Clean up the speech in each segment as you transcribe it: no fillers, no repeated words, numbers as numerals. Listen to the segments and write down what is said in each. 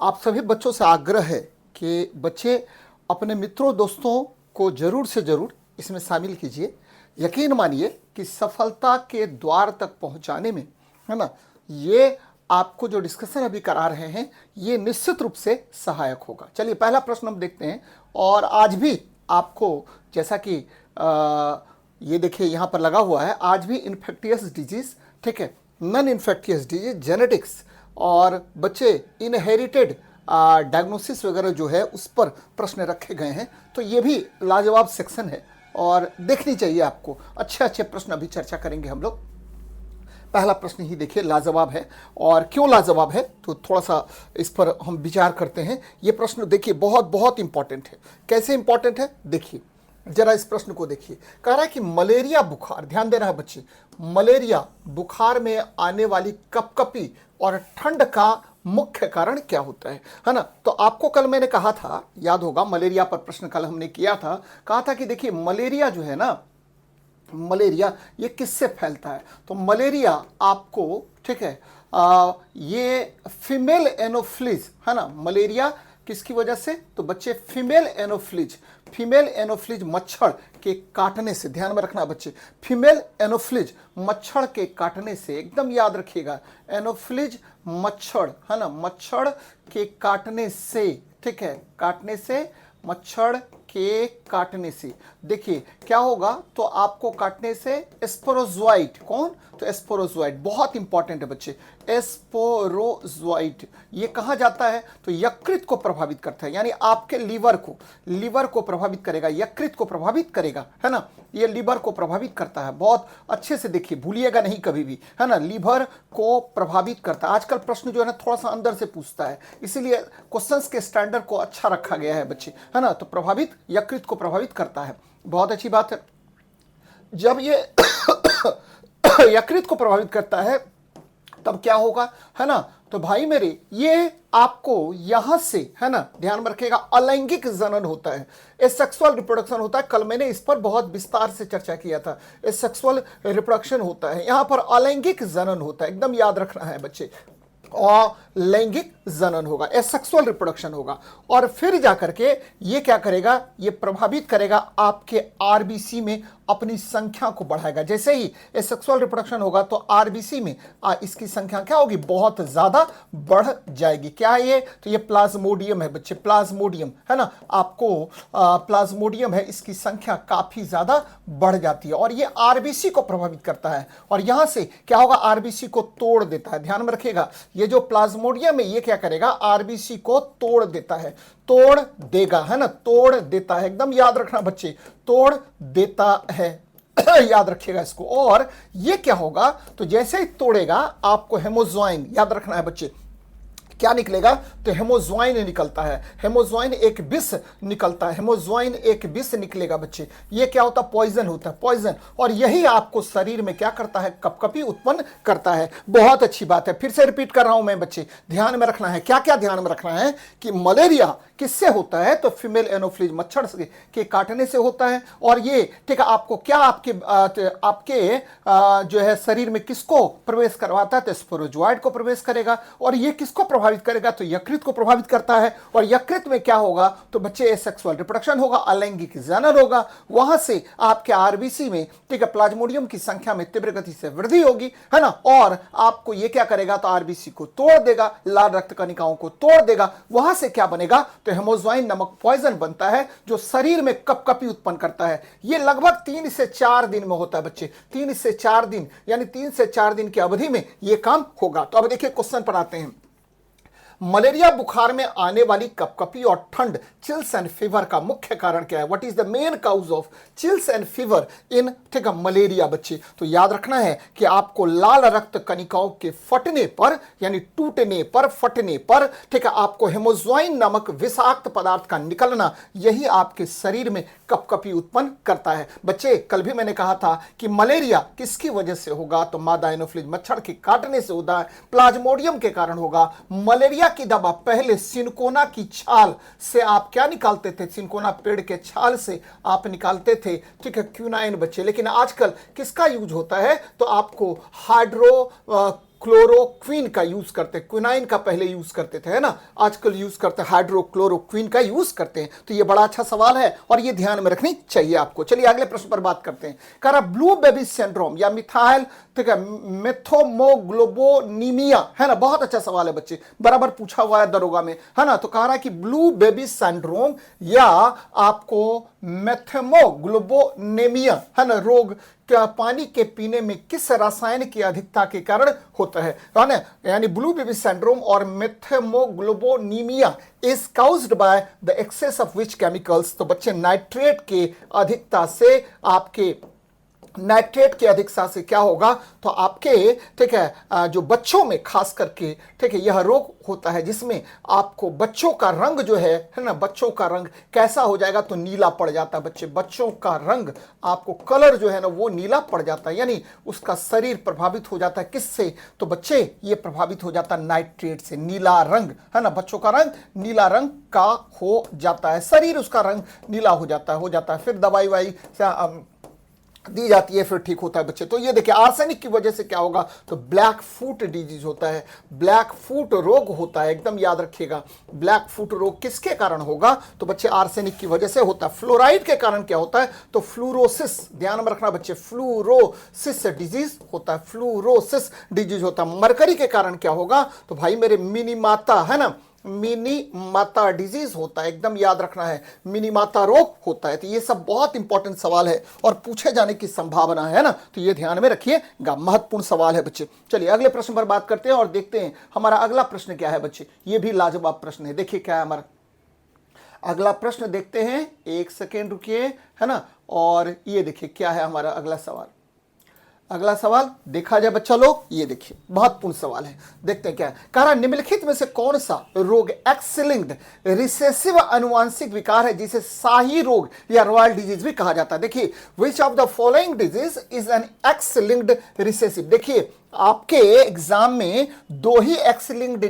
आप सभी बच्चों से आग्रह है कि बच्चे अपने मित्रों दोस्तों को ज़रूर से ज़रूर इसमें शामिल कीजिए। यकीन मानिए कि सफलता के द्वार तक पहुंचाने में, है ना, ये आपको जो डिस्कशन अभी करा रहे हैं ये निश्चित रूप से सहायक होगा। चलिए पहला प्रश्न हम देखते हैं। और आज भी आपको, जैसा कि ये देखिए यहाँ पर लगा हुआ है, आज भी इन्फेक्टियस डिजीज, ठीक है, नॉन इन्फेक्टियस डिजीज, जेनेटिक्स और बच्चे इनहेरिटेड डायग्नोसिस वगैरह जो है उस पर प्रश्न रखे गए हैं। तो ये भी लाजवाब सेक्शन है और देखनी चाहिए आपको। अच्छे अच्छे प्रश्न अभी चर्चा करेंगे हम लोग। पहला प्रश्न ही देखिए, लाजवाब है। और क्यों लाजवाब है तो थोड़ा सा इस पर हम विचार करते हैं। ये प्रश्न देखिए बहुत बहुत इंपॉर्टेंट है। कैसे इंपॉर्टेंट है देखिए, जरा इस प्रश्न को देखिए। कह रहा है कि मलेरिया बुखार, ध्यान दे रहा है बच्चे, मलेरिया बुखार में आने वाली कपकपी और ठंड का मुख्य कारण क्या होता है ना। तो आपको कल मैंने कहा था, याद होगा, मलेरिया पर प्रश्न कल हमने किया था। कहा था कि देखिए मलेरिया जो है ना, मलेरिया ये किससे फैलता है। तो मलेरिया आपको, ठीक है, ये फीमेल एनोफ्लिज, है ना, मलेरिया किसकी वजह से, तो बच्चे फीमेल एनोफ्लिज, फीमेल एनोफ्लिज मच्छर के काटने से, ध्यान में रखना बच्चे, फीमेल एनोफ्लिज मच्छर के काटने से, एकदम याद रखिएगा, एनोफ्लिज मच्छर, है ना, मच्छर के काटने से, ठीक है, काटने से, मच्छर के काटने से देखिए क्या होगा। तो आपको काटने से स्पोरोजोइट, कौन, तो स्पोरोजोइट, बहुत इंपॉर्टेंट है बच्चे, स्पोरोजोइट ये कहाँ जाता है, तो यकृत को प्रभावित करता है, यानी आपके लीवर को प्रभावित करेगा, यकृत को प्रभावित करेगा, है ना, ये लीवर को प्रभावित करता है। बहुत अच्छे से देखिए, भूलिएगा नहीं कभी भी, है ना, लीवर को प्रभावित करता है। आजकल प्रश्न जो है ना थोड़ा सा अंदर से पूछता है, इसीलिए क्वेश्चंस के स्टैंडर्ड को अच्छा रखा गया है बच्चे, है ना। तो प्रभावित, यकृत को प्रभावित करता है, बहुत अच्छी बात है। जब ये यकृत को प्रभावित करता है तब क्या होगा, है ना, तो भाई मेरे ये आपको यहां से, है ना, ध्यान में रखिएगा, अलैंगिक जनन होता है, एसेक्सुअल रिप्रोडक्शन होता है। कल मैंने इस पर बहुत विस्तार से चर्चा किया था। एसेक्सुअल रिप्रोडक्शन होता है, यहां पर अलैंगिक जनन होता है, एकदम याद रखना है बच्चे, और लैंगिक जनन होगा, एसेक्सुअल रिप्रोडक्शन होगा। और फिर जाकर के ये क्या करेगा, ये प्रभावित करेगा आपके आरबीसी में, अपनी संख्या को बढ़ाएगा। जैसे ही एसेक्सुअल रिप्रोडक्शन होगा तो आरबीसी में इसकी संख्या क्या होगी, बहुत ज्यादा बढ़ जाएगी। क्या है ये, तो ये प्लाज्मोडियम है बच्चे, प्लाज्मोडियम, है ना, आपको प्लाज्मोडियम है, इसकी संख्या काफी ज्यादा बढ़ जाती है और ये आरबीसी को प्रभावित करता है। और यहां से क्या होगा, आरबीसी को तोड़ देता है। ध्यान में रखिएगा, ये जो प्लाज्मोडियम है ये क्या करेगा, आरबीसी को तोड़ देता है, तोड़ देगा, है ना, तोड़ देता है, एकदम याद रखना बच्चे, तोड़ देता है याद रखिएगा इसको। और ये क्या होगा, तो जैसे ही तोड़ेगा आपको हेमोज्वाइन, याद रखना है बच्चे, क्या निकलेगा, तो हेमोज्वाइन निकलता है, हेमोज्वाइन एक विष निकलता है, हेमोज्वाइन एक विष निकलेगा बच्चे। ये क्या होता है, पॉइजन होता है, पॉइजन। और यही आपको शरीर में क्या करता है, कपकपी उत्पन्न करता है। बहुत अच्छी बात है, फिर से रिपीट कर रहा हूं मैं बच्चे, ध्यान में रखना है। क्या क्या ध्यान में रखना है कि मलेरिया किससे होता है, तो फीमेल एनोफ्लिज मच्छर के काटने से होता है। और ये, ठीक है, आपको क्या, आपके जो है शरीर में किसको प्रवेश करवाता है, तो स्पोरोजोइट को प्रवेश करेगा। और ये किसको प्रभावित करेगा, तो यकृत को प्रभावित करता है। और यकृत में क्या होगा, तो बच्चे एसेक्सुअल रिप्रोडक्शन होगा, अलैंगिक जनन होगा। वहां से आपके आरबीसी में, ठीक है, प्लाज्मोडियम की संख्या में तीव्र गति से वृद्धि होगी, है ना। और आपको ये क्या करेगा, तो आरबीसी को तोड़ देगा, लाल रक्त कणिकाओं को तोड़ देगा। वहां से क्या बनेगा, तो हेमोज्वाइन नामक पॉइजन बनता है जो शरीर में कपकपी उत्पन्न करता है। ये लगभग 3 से 4 दिन में होता है बच्चे, 3 से 4 दिन, यानी 3 से 4 दिन की अवधि में ये काम होगा। तो अब देखिए क्वेश्चन पर आते हैं। मलेरिया बुखार में आने वाली कपकपी और ठंड, चिल्स एंड फीवर का मुख्य कारण क्या है, what is the main cause of chills and fever in, ठीक है, मलेरिया बच्चे। तो याद रखना है कि आपको लाल रक्त कणिकाओं के फटने पर, यानी टूटने पर, फटने पर, ठीक है, आपको हेमोज्वाइन नामक विषाक्त पदार्थ का निकलना, यही आपके शरीर में कपकपी उत्पन्न करता है बच्चे। कल भी मैंने कहा था कि मलेरिया किसकी वजह से होगा, तो मादा एनोफ्लिज मच्छर के काटने से होता है, प्लाज्मोडियम के कारण होगा। मलेरिया की दवा पहले सिनकोना की छाल से आप क्या निकालते थे, सिनकोना पेड़ के छाल से आप निकालते थे, ठीक है, क्यूनाइन बच्चे। लेकिन आजकल किसका यूज होता है, तो आपको हाइड्रो क्लोरोक्विन का यूज करते हैं, क्विनाइन का पहले यूज करते थे, है ना, आजकल यूज करते हैं हाइड्रोक्लोरोक्विन का यूज करते हैं। तो ये बड़ा अच्छा सवाल है और ये ध्यान में रखनी चाहिए आपको। चलिए अगले प्रश्न पर बात करते हैं। कह रहा ब्लू बेबी सिंड्रोम या मिथाइल, ठीक है, मेथोमोग्लोबोनीमिया, है ना, बहुत अच्छा सवाल है बच्चे, बराबर पूछा हुआ है दरोगा में, है ना। तो कह रहा है कि ब्लू बेबी सिंड्रोम या आपको मेथोमोग्लोबोनीमिया, है ना, रोग क्या पानी के पीने में किस रसायन की अधिकता के कारण होता है ना, यानी ब्लू बेबी सिंड्रोम और methemoglobinemia is caused by the excess of which chemicals. तो बच्चे नाइट्रेट के अधिकता से, आपके नाइट्रेट की अधिकता से क्या होगा, तो आपके, ठीक है, जो बच्चों में खास करके, ठीक है, यह रोग होता है जिसमें आपको बच्चों का रंग जो है ना, बच्चों का रंग कैसा हो जाएगा, तो नीला पड़ जाता है बच्चे, बच्चों का रंग, आपको कलर जो है ना वो नीला पड़ जाता है, यानी उसका शरीर प्रभावित हो जाता है किससे, तो बच्चे ये प्रभावित हो जाता है नाइट्रेट से, नीला रंग, है ना, बच्चों का रंग नीला रंग का हो जाता है, शरीर उसका रंग नीला हो जाता है। फिर दवाई वाई दी जाती है, फिर ठीक होता है बच्चे। तो ये देखिए आर्सेनिक की वजह से क्या होगा, तो ब्लैक फुट डिजीज होता है, ब्लैक फुट रोग होता है, एकदम याद रखिएगा। ब्लैक फुट रोग किसके कारण होगा, तो बच्चे आर्सेनिक की वजह से होता है। फ्लोराइड के कारण क्या होता है, तो फ्लूरोसिस, ध्यान में रखना बच्चे, फ्लूरोसिस डिजीज होता है, फ्लूरोसिस डिजीज होता है। मरकरी के कारण क्या होगा, तो भाई मेरे मिनीमाता, है ना, मिनीमाता डिजीज होता है, एकदम याद रखना है, मिनीमाता रोग होता है। तो ये सब बहुत इंपॉर्टेंट सवाल है और पूछे जाने की संभावना है ना, तो ये ध्यान में रखिएगा, महत्वपूर्ण सवाल है बच्चे। चलिए अगले प्रश्न पर बात करते हैं और देखते हैं हमारा अगला प्रश्न क्या है बच्चे। ये भी लाजवाब प्रश्न है, देखिए क्या है हमारा अगला प्रश्न, देखते हैं, एक सेकेंड रुकिए, है ना, और ये देखिए क्या है हमारा अगला सवाल। अगला सवाल देखा जाए बच्चा लोग, ये देखिए महत्वपूर्ण सवाल है, देखते हैं क्या है। कह रहा निम्नलिखित में से कौन सा रोग एक्स लिंक्ड रिसेसिव अनुवांशिक विकार है जिसे शाही रोग या रॉयल डिजीज भी कहा जाता है। देखिए which of the following disease is an x linked recessive. देखिए आपके एग्जाम में दो ही एक्स लिंक्ड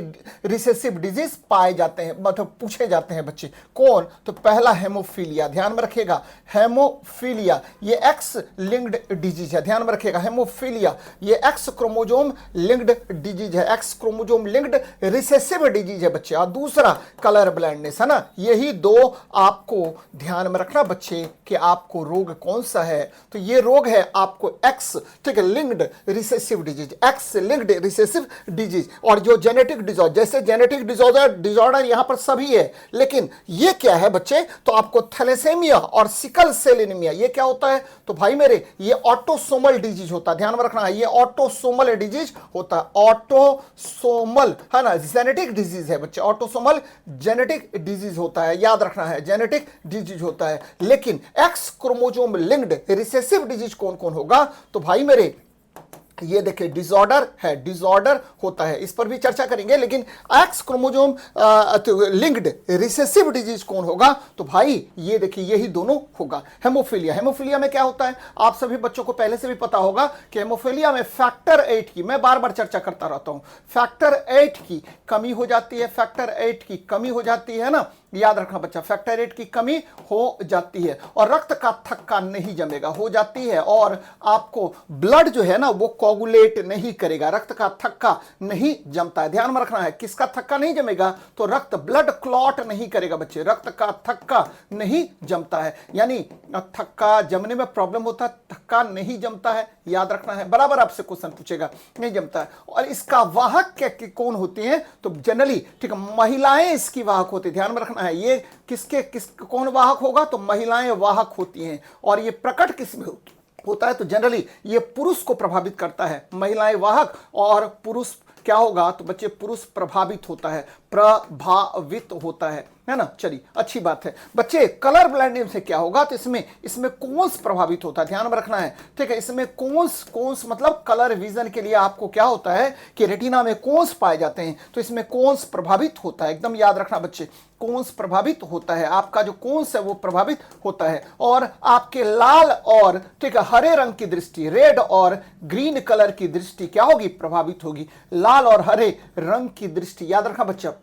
रिसेसिव डिजीज पाए जाते हैं, मतलब पूछे जाते हैं बच्चे, कौन, तो पहला हेमोफीलिया, ध्यान में रखिएगा, हेमोफीलिया ये एक्स लिंक्ड डिजीज है, ध्यान में रखिएगा, हेमोफीलिया ये एक्स क्रोमोजोम लिंक्ड डिजीज है, x chromosome linked recessive disease है बच्चे। और दूसरा कलर ब्लाइंडनेस, है ना, यही दो आपको ध्यान में रखना बच्चे कि आपको रोग कौन सा है, तो ये रोग है आपको एक्स, ठीक है, linked recessive disease, x linked recessive disease. और जो जेनेटिक डिसऑर्डर, जैसे जेनेटिक डिसऑर्डर यहां पर सभी है, लेकिन ये क्या है बच्चे, तो आपको थैलेसेमिया और सिकल सेल एनीमिया, ये क्या होता है, तो भाई मेरे ये ऑटोसोमल डिजीज होता है, ध्यान में रखना है, ये ऑटोसोमल डिजीज होता है, ऑटोसोमल, है ना, जेनेटिक डिजीज है बच्चे, ऑटोसोमल जेनेटिक डिजीज होता है, याद रखना है, जेनेटिक डिजीज होता है। लेकिन x chromosome linked recessive disease कौन कौन होगा, तो भाई मेरे ये देखिए डिसऑर्डर है, डिसऑर्डर होता है, इस पर भी चर्चा करेंगे। लेकिन x chromosome linked recessive disease कौन होगा, तो भाई ये देखिए यही दोनों होगा। हेमोफीलिया, हेमोफीलिया में क्या होता है, आप सभी बच्चों को पहले से भी पता होगा कि हेमोफीलिया में फैक्टर 8 की, मैं बार बार चर्चा करता रहता हूं, फैक्टर 8 की कमी हो जाती है, फैक्टर 8 की कमी हो जाती है ना, याद रखना बच्चा, फैक्टर 8 की कमी हो जाती है और रक्त का थक्का नहीं जमेगा, हो जाती है, और आपको ब्लड जो है ना वो कोगुलेट नहीं करेगा, रक्त का थक्का नहीं जमता है, ध्यान में रखना है, किसका थक्का नहीं जमेगा, तो रक्त, ब्लड क्लॉट नहीं करेगा बच्चे, रक्त का थक्का नहीं जमता है, यानी थक्का जमने में प्रॉब्लम होता है, थक्का नहीं जमता है, याद रखना है, बराबर आपसे क्वेश्चन पूछेगा, नहीं जमता है। और इसका वाहक कौन होते हैं, तो जनरली, ठीक है, महिलाएं इसकी वाहक होती है, ध्यान में रखना है, ये कौन वाहक होगा, तो महिलाएं वाहक होती हैं। और ये प्रकट किसमें होता है, तो जनरली ये पुरुष को प्रभावित करता है, महिलाएं वाहक और पुरुष क्या होगा, तो बच्चे पुरुष प्रभावित होता है, प्रभावित होता है ना। चलिए अच्छी बात है बच्चे। कलर ब्लाइंडनेस से क्या होगा, तो इसमें कोन्स प्रभावित होता है, ध्यान में रखना है, ठीक है, इसमें कोन्स मतलब कलर विजन के लिए आपको क्या होता है कि रेटिना में कोन्स पाए जाते हैं, तो इसमें कोन्स प्रभावित होता है, एकदम याद रखना बच्चे, कोन्स प्रभावित होता है, आपका जो कोन्स है वो प्रभावित होता है। और आपके लाल और, ठीक है, हरे रंग की दृष्टि, रेड और ग्रीन कलर की दृष्टि क्या होगी, प्रभावित होगी, लाल और हरे रंग की दृष्टि, याद रखना बच्चा,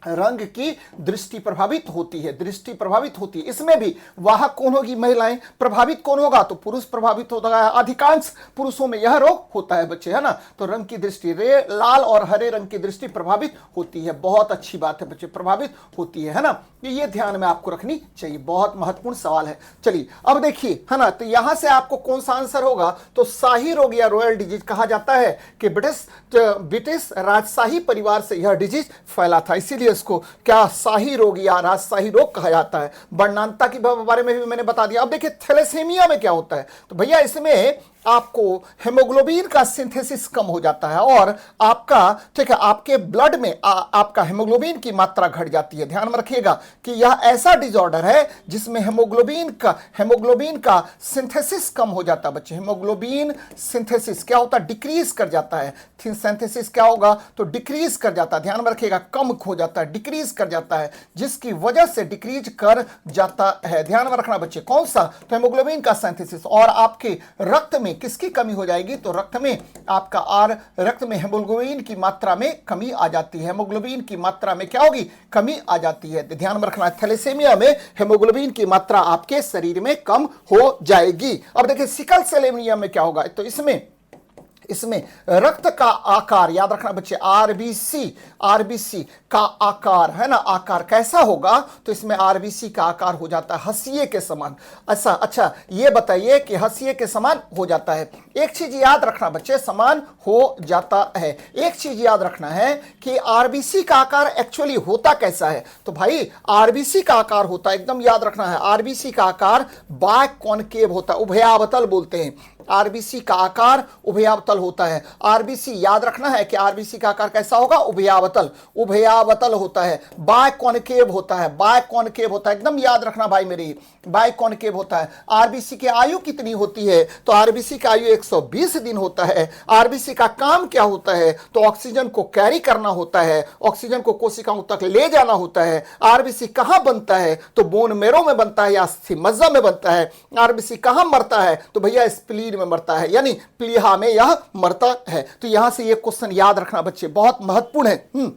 रंग की दृष्टि प्रभावित होती है, दृष्टि प्रभावित होती है। इसमें भी वाहक कौन होगी? महिलाएं। प्रभावित कौन होगा? तो पुरुष प्रभावित होता है। अधिकांश पुरुषों में यह रोग होता है बच्चे, है ना। तो रंग की दृष्टि, लाल और हरे रंग की दृष्टि प्रभावित होती है। बहुत अच्छी बात है बच्चे, प्रभावित होती है ना। ये ध्यान में आपको रखनी चाहिए, बहुत महत्वपूर्ण सवाल है। चलिए अब देखिए, है ना, तो यहां से आपको कौन सा आंसर होगा? तो शाही रोग या रॉयल डिजीज कहा जाता है कि ब्रिटिश राजशाही परिवार से यह डिजीज फैला था, इसीलिए इसको क्या शाही रोग या राजशाही रोग कहा जाता है। वर्णांतता के बारे में भी मैंने बता दिया। अब देखिए थैलेसीमिया में क्या होता है, तो भैया इसमें आपको हेमोग्लोबिन का सिंथेसिस कम हो जाता है और आपका, ठीक है, आपके ब्लड में आपका हेमोग्लोबिन की मात्रा घट जाती है। ध्यान में रखिएगा कि यह ऐसा डिसऑर्डर है जिसमें हेमोग्लोबिन का सिंथेसिस कम हो जाता है बच्चे। हेमोग्लोबिन सिंथेसिस क्या होता है? डिक्रीज कर जाता है। सिंथेसिस क्या होगा? तो डिक्रीज कर जाता है। ध्यान में रखिएगा, कम हो जाता है, डिक्रीज कर जाता है, जिसकी वजह से डिक्रीज कर जाता है। ध्यान में रखना बच्चे, कौन सा? तो हेमोग्लोबिन का सिंथेसिस। और आपके रक्त में किसकी कमी हो जाएगी? तो रक्त में आपका रक्त में हेमोग्लोबिन की मात्रा में कमी आ जाती है। हेमोग्लोबिन की मात्रा में क्या होगी? कमी आ जाती है। ध्यान में रखना, थैलेसीमिया में हेमोग्लोबिन की मात्रा आपके शरीर में कम हो जाएगी। अब देखिए सिकल सेल एनीमिया में क्या होगा? तो इसमें रक्त का आकार, याद रखना बच्चे, आरबीसी का आकार, है ना, आकार कैसा होगा? तो इसमें आरबीसी का आकार हो जाता है हंसिए के समान। अच्छा ये बताइए कि हंसिए के समान हो जाता है। एक चीज याद रखना बच्चे, समान हो जाता है। एक चीज याद रखना है कि आरबीसी का आकार एक्चुअली होता कैसा है? तो भाई आरबीसी का आकार होता है, एकदम याद रखना है, आरबीसी का आकार बायकॉन्केव होता है, उभयावतल बोलते हैं। आरबीसी का आकार उभयावतल होता है। आरबीसी याद रखना है कि आरबीसी का आकार कैसा होगा? उभयावतल होता है। बायकॉन्केव होता है, बायकॉन्केव होता है, एकदम याद रखना भाई मेरी, बायकॉन्केव होता है। आरबीसी की आयु कितनी होती है? तो आरबीसी की आयु 120 दिन होता है। आरबीसी का काम क्या होता है? तो ऑक्सीजन को कैरी करना होता है, ऑक्सीजन को कोशिकाओं तक ले जाना होता है। आरबीसी कहां बनता है? तो बोन मेरो में बनता है या अस्थि मज्जा में बनता है। आरबीसी कहां मरता है? तो भैया स्प्लीन में मरता है, यानी प्लीहा में यह मरता है। तो यहां से यह क्वेश्चन याद रखना बच्चे, बहुत महत्वपूर्ण है।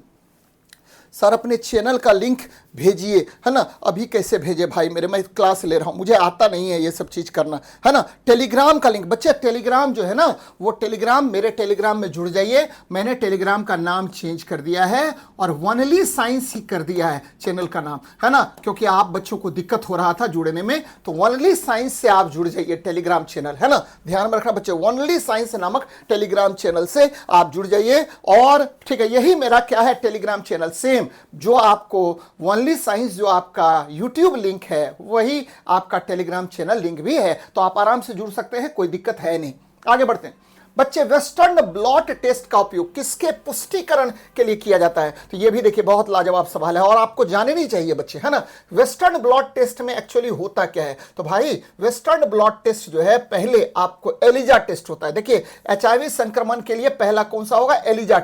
सर अपने चैनल का लिंक भेजिए, है ना। अभी कैसे भेजे भाई मेरे, मैं क्लास ले रहा हूं, मुझे आता नहीं है ये सब चीज करना, है ना। टेलीग्राम का लिंक बच्चे, टेलीग्राम जो है ना, वो टेलीग्राम, मेरे टेलीग्राम में जुड़ जाइए। मैंने टेलीग्राम का नाम चेंज कर दिया है और ओनली साइंस ही कर दिया है चैनल का नाम, है ना, क्योंकि आप बच्चों को दिक्कत हो रहा था जुड़ने में। तो ओनली साइंस से आप जुड़ जाइए टेलीग्राम चैनल, है ना। ध्यान में रखना बच्चे, ओनली साइंस नामक टेलीग्राम चैनल से आप जुड़ जाइए। और ठीक है, यही मेरा क्या है, टेलीग्राम चैनल सेम जो आपको ओनली साइंस जो आपका यूट्यूब लिंक है, वही आपका टेलीग्राम चैनल लिंक भी है। तो आप आराम से जुड़ सकते हैं, कोई दिक्कत है नहीं। आगे बढ़ते हैं बच्चे। वेस्टर्न ब्लॉट टेस्ट का उपयोग किसके पुष्टिकरण के लिए किया जाता है? तो ये भी देखिए बहुत लाजवाब सवाल है और आपको जाने नहीं चाहिए बच्चे, है ना। वेस्टर्न ब्लॉट टेस्ट में एक्चुअली होता क्या है? तो भाई वेस्टर्न ब्लॉट टेस्ट जो है, पहले आपको एलिजा टेस्ट होता है। देखिए एचआईवी संक्रमण के लिए पहला कौन सा होगा? एलिजा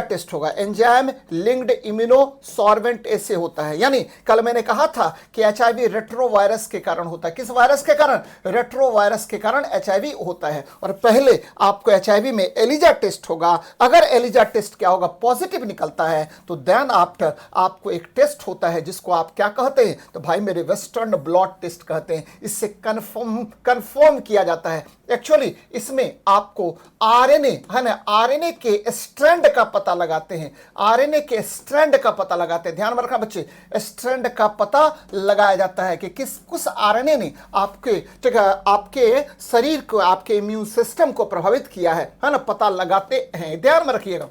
टेस्ट होगा। एंजाइम लिंक्ड इम्यूनोसॉर्बेंट ऐसे होता है। यानी कल मैंने कहा था कि एचआईवी रेट्रोवायरस के कारण होता है। किस वायरस के कारण? रेट्रोवायरस के कारण एचआईवी होता है। और पहले आपको एचआईवी में एलिजा टेस्ट होगा। अगर एलिजा टेस्ट क्या होगा? पॉजिटिव निकलता है, तो देन आफ्टर आपको एक टेस्ट होता है जिसको आप क्या कहते हैं? तो भाई मेरे वेस्टर्न ब्लॉट टेस्ट कहते हैं। इससे कंफर्म किया जाता है। एक्चुअली इसमें आपको आरएनए, है ना, आरएनए के स्ट्रैंड का पता लगाते हैं। आरएनए के स्ट्रैंड का पता लगाते हैं। ध्यान में रखना बच्चे, स्ट्रैंड का पता लगाया जाता है कि किस आरएनए ने आपके, ठीक है, आपके शरीर को, आपके इम्यून सिस्टम को प्रभावित किया है ना, पता लगाते हैं। ध्यान में रखिएगा।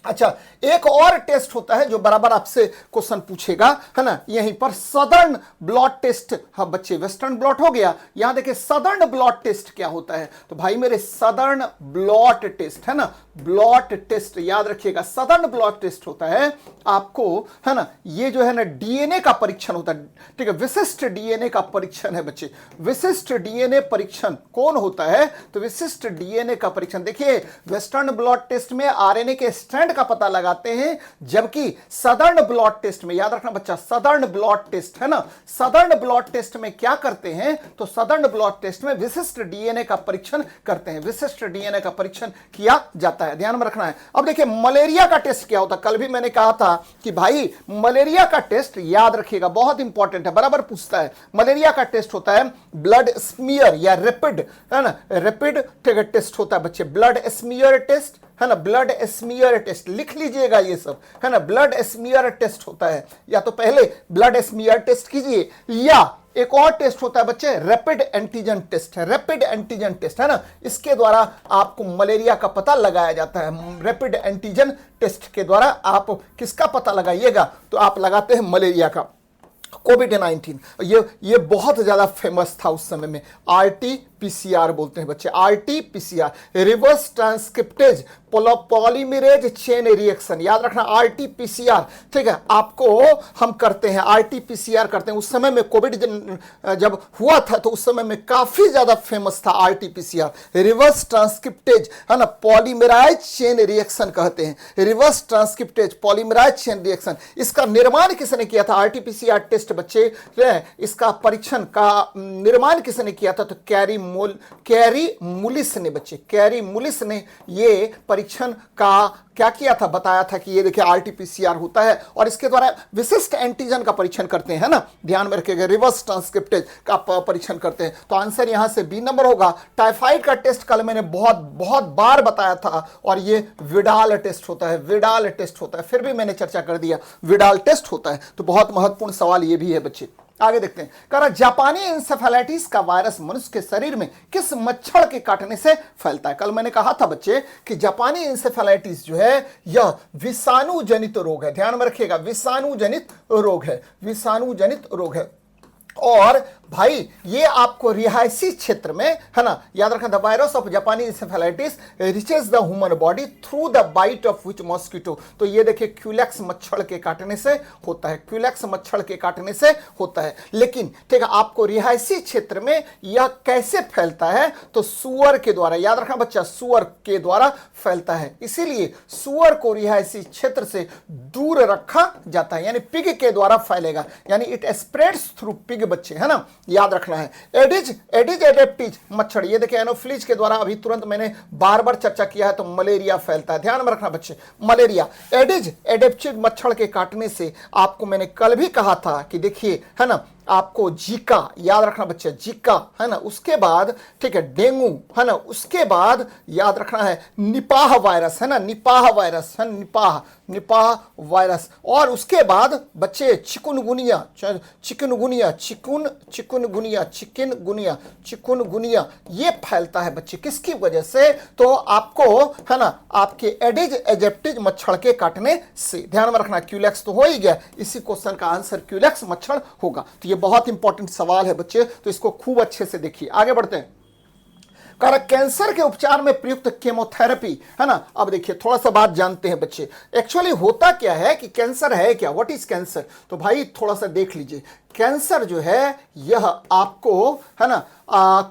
अच्छा, एक और टेस्ट होता है जो बराबर आपसे क्वेश्चन पूछेगा, है ना, यहीं पर सदर्न ब्लॉट टेस्ट। हाँ बच्चे, वेस्टर्न ब्लॉट हो गया। यहां देखिए सदर्न ब्लॉट टेस्ट क्या होता है? तो भाई मेरे सदर्न ब्लॉट टेस्ट, है ना, ब्लॉट टेस्ट याद रखिएगा। सदर्न ब्लॉट टेस्ट होता है आपको, है ना, ये जो है ना डीएनए का परीक्षण होता है। ठीक है, विशिष्ट डीएनए का परीक्षण है बच्चे। विशिष्ट डीएनए परीक्षण कौन होता है? तो विशिष्ट डीएनए का परीक्षण। देखिए वेस्टर्न ब्लॉट टेस्ट में आरएनए के स्ट्रैंड का पता लगाते हैं, जबकि सदर्न ब्लॉट टेस्ट में, याद रखना बच्चा, सदर्न ब्लॉट टेस्ट, है ना, सदर्न ब्लॉट टेस्ट में क्या करते हैं? तो सदर्न ब्लॉट टेस्ट में विशिष्ट डीएनए का परीक्षण करते हैं। विशिष्ट डीएनए का परीक्षण किया जाता है। है, ध्यान में रखना है। अब देखिए मलेरिया का टेस्ट क्या होता है, कल भी मैंने कहा था कि भाई मलेरिया का टेस्ट याद रखिएगा, बहुत इंपॉर्टेंट है, बराबर पूछता है। मलेरिया का टेस्ट होता है ब्लड स्मीयर या रैपिड, है ना, रैपिड टेस्ट होता है बच्चे, ब्लड स्मीयर टेस्ट, है ना, ब्लड स्मीयर टेस्ट लिख लीजिएगा ये सब, है ना, ब्लड स्मीयर टेस्ट होता है। या तो पहले ब्लड स्मीयर टेस्ट कीजिए, या एक और टेस्ट होता है बच्चे रैपिड एंटीजन टेस्ट है, रैपिड एंटीजन टेस्ट, है ना, इसके द्वारा आपको मलेरिया का पता लगाया जाता है। रैपिड एंटीजन टेस्ट के द्वारा आप किसका पता लगाइएगा, तो आप लगाते हैं मलेरिया का, कोविड-19। ये बहुत ज्यादा फेमस था उस समय में, RT-PCR बोलते हैं बच्चे, RT-PCR, reverse transcriptase polymerase chain reaction, याद रखना RT-PCR, ठीक है। आपको हम करते हैं RT-PCR करते हैं। उस समय में कोविड जब हुआ था तो उस समय में काफी ज्यादा फेमस था RT-PCR, रिवर्स ट्रांसक्रिप्टेज, है ना, पॉलीमराइज चेन रिएक्शन कहते हैं, reverse transcriptase polymerase chain reaction. इसका निर्माण किसने किया था, RT-PCR टेस्ट बच्चे, इसका परीक्षण का निर्माण किसने किया था, तो कैरी मुलिस ने बच्चे, कैरी मुलिस ने ये परीक्षण का क्या किया था, बताया था कि ये देखिए RT-PCR होता है और इसके द्वारा विशिष्ट एंटीजन का परीक्षण करते हैं, है ना, ध्यान में रखिएगा, रिवर्स ट्रांसक्रिप्टेज का परीक्षण करते हैं। तो आंसर यहां से बी नंबर होगा। टाइफाइड का टेस्ट कल मैंने बहुत बार बताया था और ये विडाल टेस्ट होता है, विडाल टेस्ट होता है, फिर भी मैंने चर्चा कर दिया, विडाल टेस्ट होता है। तो बहुत महत्वपूर्ण सवाल ये भी है बच्चे। आगे देखते हैं, कह रहा जापानी इंसेफेलाइटिस का वायरस मनुष्य के शरीर में किस मच्छर के काटने से फैलता है। कल मैंने कहा था बच्चे कि जापानी इंसेफेलाइटिस जो है यह विषाणु जनित रोग है, ध्यान में रखिएगा, विषाणु जनित रोग है, विषाणु जनित रोग है। और भाई ये आपको रिहायशी क्षेत्र में, है ना, याद रखना, द वायरस ऑफ जापानी encephalitis reaches the human body through the bite of which mosquito. तो ये देखिए क्यूलेक्स मच्छर के काटने से होता है, क्यूलेक्स मच्छर के काटने से होता है। लेकिन ठीक है, आपको रिहायशी क्षेत्र में यह कैसे फैलता है, तो सुअर के द्वारा, याद रखना बच्चा, सुअर के द्वारा फैलता है। इसीलिए सुअर को रिहायशी क्षेत्र से दूर रखा जाता है, यानी पिग के द्वारा फैलेगा, यानी इट स्प्रेड्स थ्रू पिग बच्चे, है ना, याद रखना है। एडिज एडेप्टिज मच्छर, ये देखिए एनोफिलीज के द्वारा अभी तुरंत मैंने बार चर्चा किया है, तो मलेरिया फैलता है, ध्यान में रखना बच्चे, मलेरिया। एडिज एडेप्टिज मच्छर के काटने से आपको मैंने कल भी कहा था कि देखिए, है ना, आपको जीका, याद रखना बच्चे, जीका, है ना, उसके बाद ठीक है डेंगू, है ना, उसके बाद याद रखना है निपाह वायरस, है ना, निपाह वायरस, है निपाह वायरस, और उसके बाद बच्चे चिकुनगुनिया, चिकुनगुनिया ये फैलता है बच्चे, किसकी वजह से, तो आपको, है ना, आपके एडिज एजेप्टिज मच्छर के काटने से। ध्यान में रखना, क्यूलेक्स तो हो ही गया, इसी क्वेश्चन का आंसर क्यूलेक्स मच्छर होगा। तो ये बहुत इंपॉर्टेंट सवाल है बच्चे, तो इसको खूब अच्छे से देखिए। आगे बढ़ते हैं, कैंसर के उपचार में प्रयुक्त केमोथेरेपी, है ना। अब देखिए थोड़ा सा बात जानते हैं बच्चे, एक्चुअली होता क्या है कि कैंसर है क्या, व्हाट इज कैंसर, तो भाई थोड़ा सा देख लीजिए। कैंसर जो है यह आपको, है ना,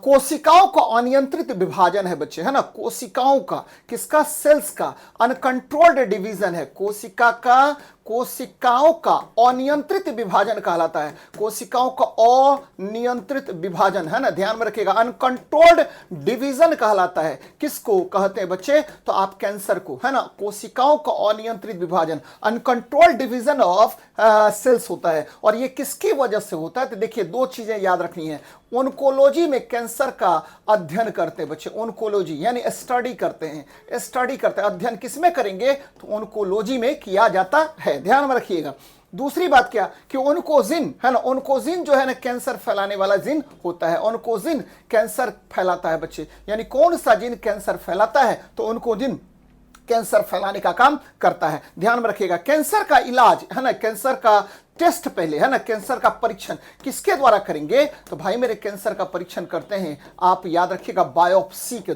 कोशिकाओं का अनियंत्रित विभाजन है बच्चे, है ना, कोशिकाओं का, किसका, सेल्स का अनकंट्रोल्ड डिवीजन है, कोशिकाओं का अनियंत्रित विभाजन कहलाता है, कोशिकाओं का अनियंत्रित विभाजन, है ना, ध्यान में रखिएगा, अनकंट्रोल्ड डिवीजन कहलाता है। किसको कहते हैं बच्चे, तो आप कैंसर को, है ना, कोशिकाओं का अनियंत्रित विभाजन, अनकंट्रोल्ड डिवीजन ऑफ सेल्स होता है। और ये किसकी वजह से होता है, तो देखिए दो चीजें याद रखनी है। ओन्कोलॉजी में कैंसर का अध्ययन करते हैं बच्चे, ओन्कोलॉजी यानी स्टडी करते हैं, अध्ययन किसमें करेंगे, तो ओन्कोलॉजी में किया जाता है, ध्यान में रखिएगा। दूसरी बात क्या कि ओन्कोजिन, है ना, ओन्कोजिन जो है ना कैंसर फैलाने वाला जिन होता है, ओन्कोजिन कैंसर फैलाता है बच्चे, यानी कौन सा जिन कैंसर फैलाता है, तो ओन्कोजिन कैंसर फैलाने का काम करता है, ध्यान में रखिएगा। कैंसर का इलाज, है ना, कैंसर का टेस्ट पहले, है ना, कैंसर का परीक्षण किसके द्वारा करेंगे, तो भाई मेरे कैंसर का परीक्षण करते हैं, आप याद रखिएगा, बायोप्सी के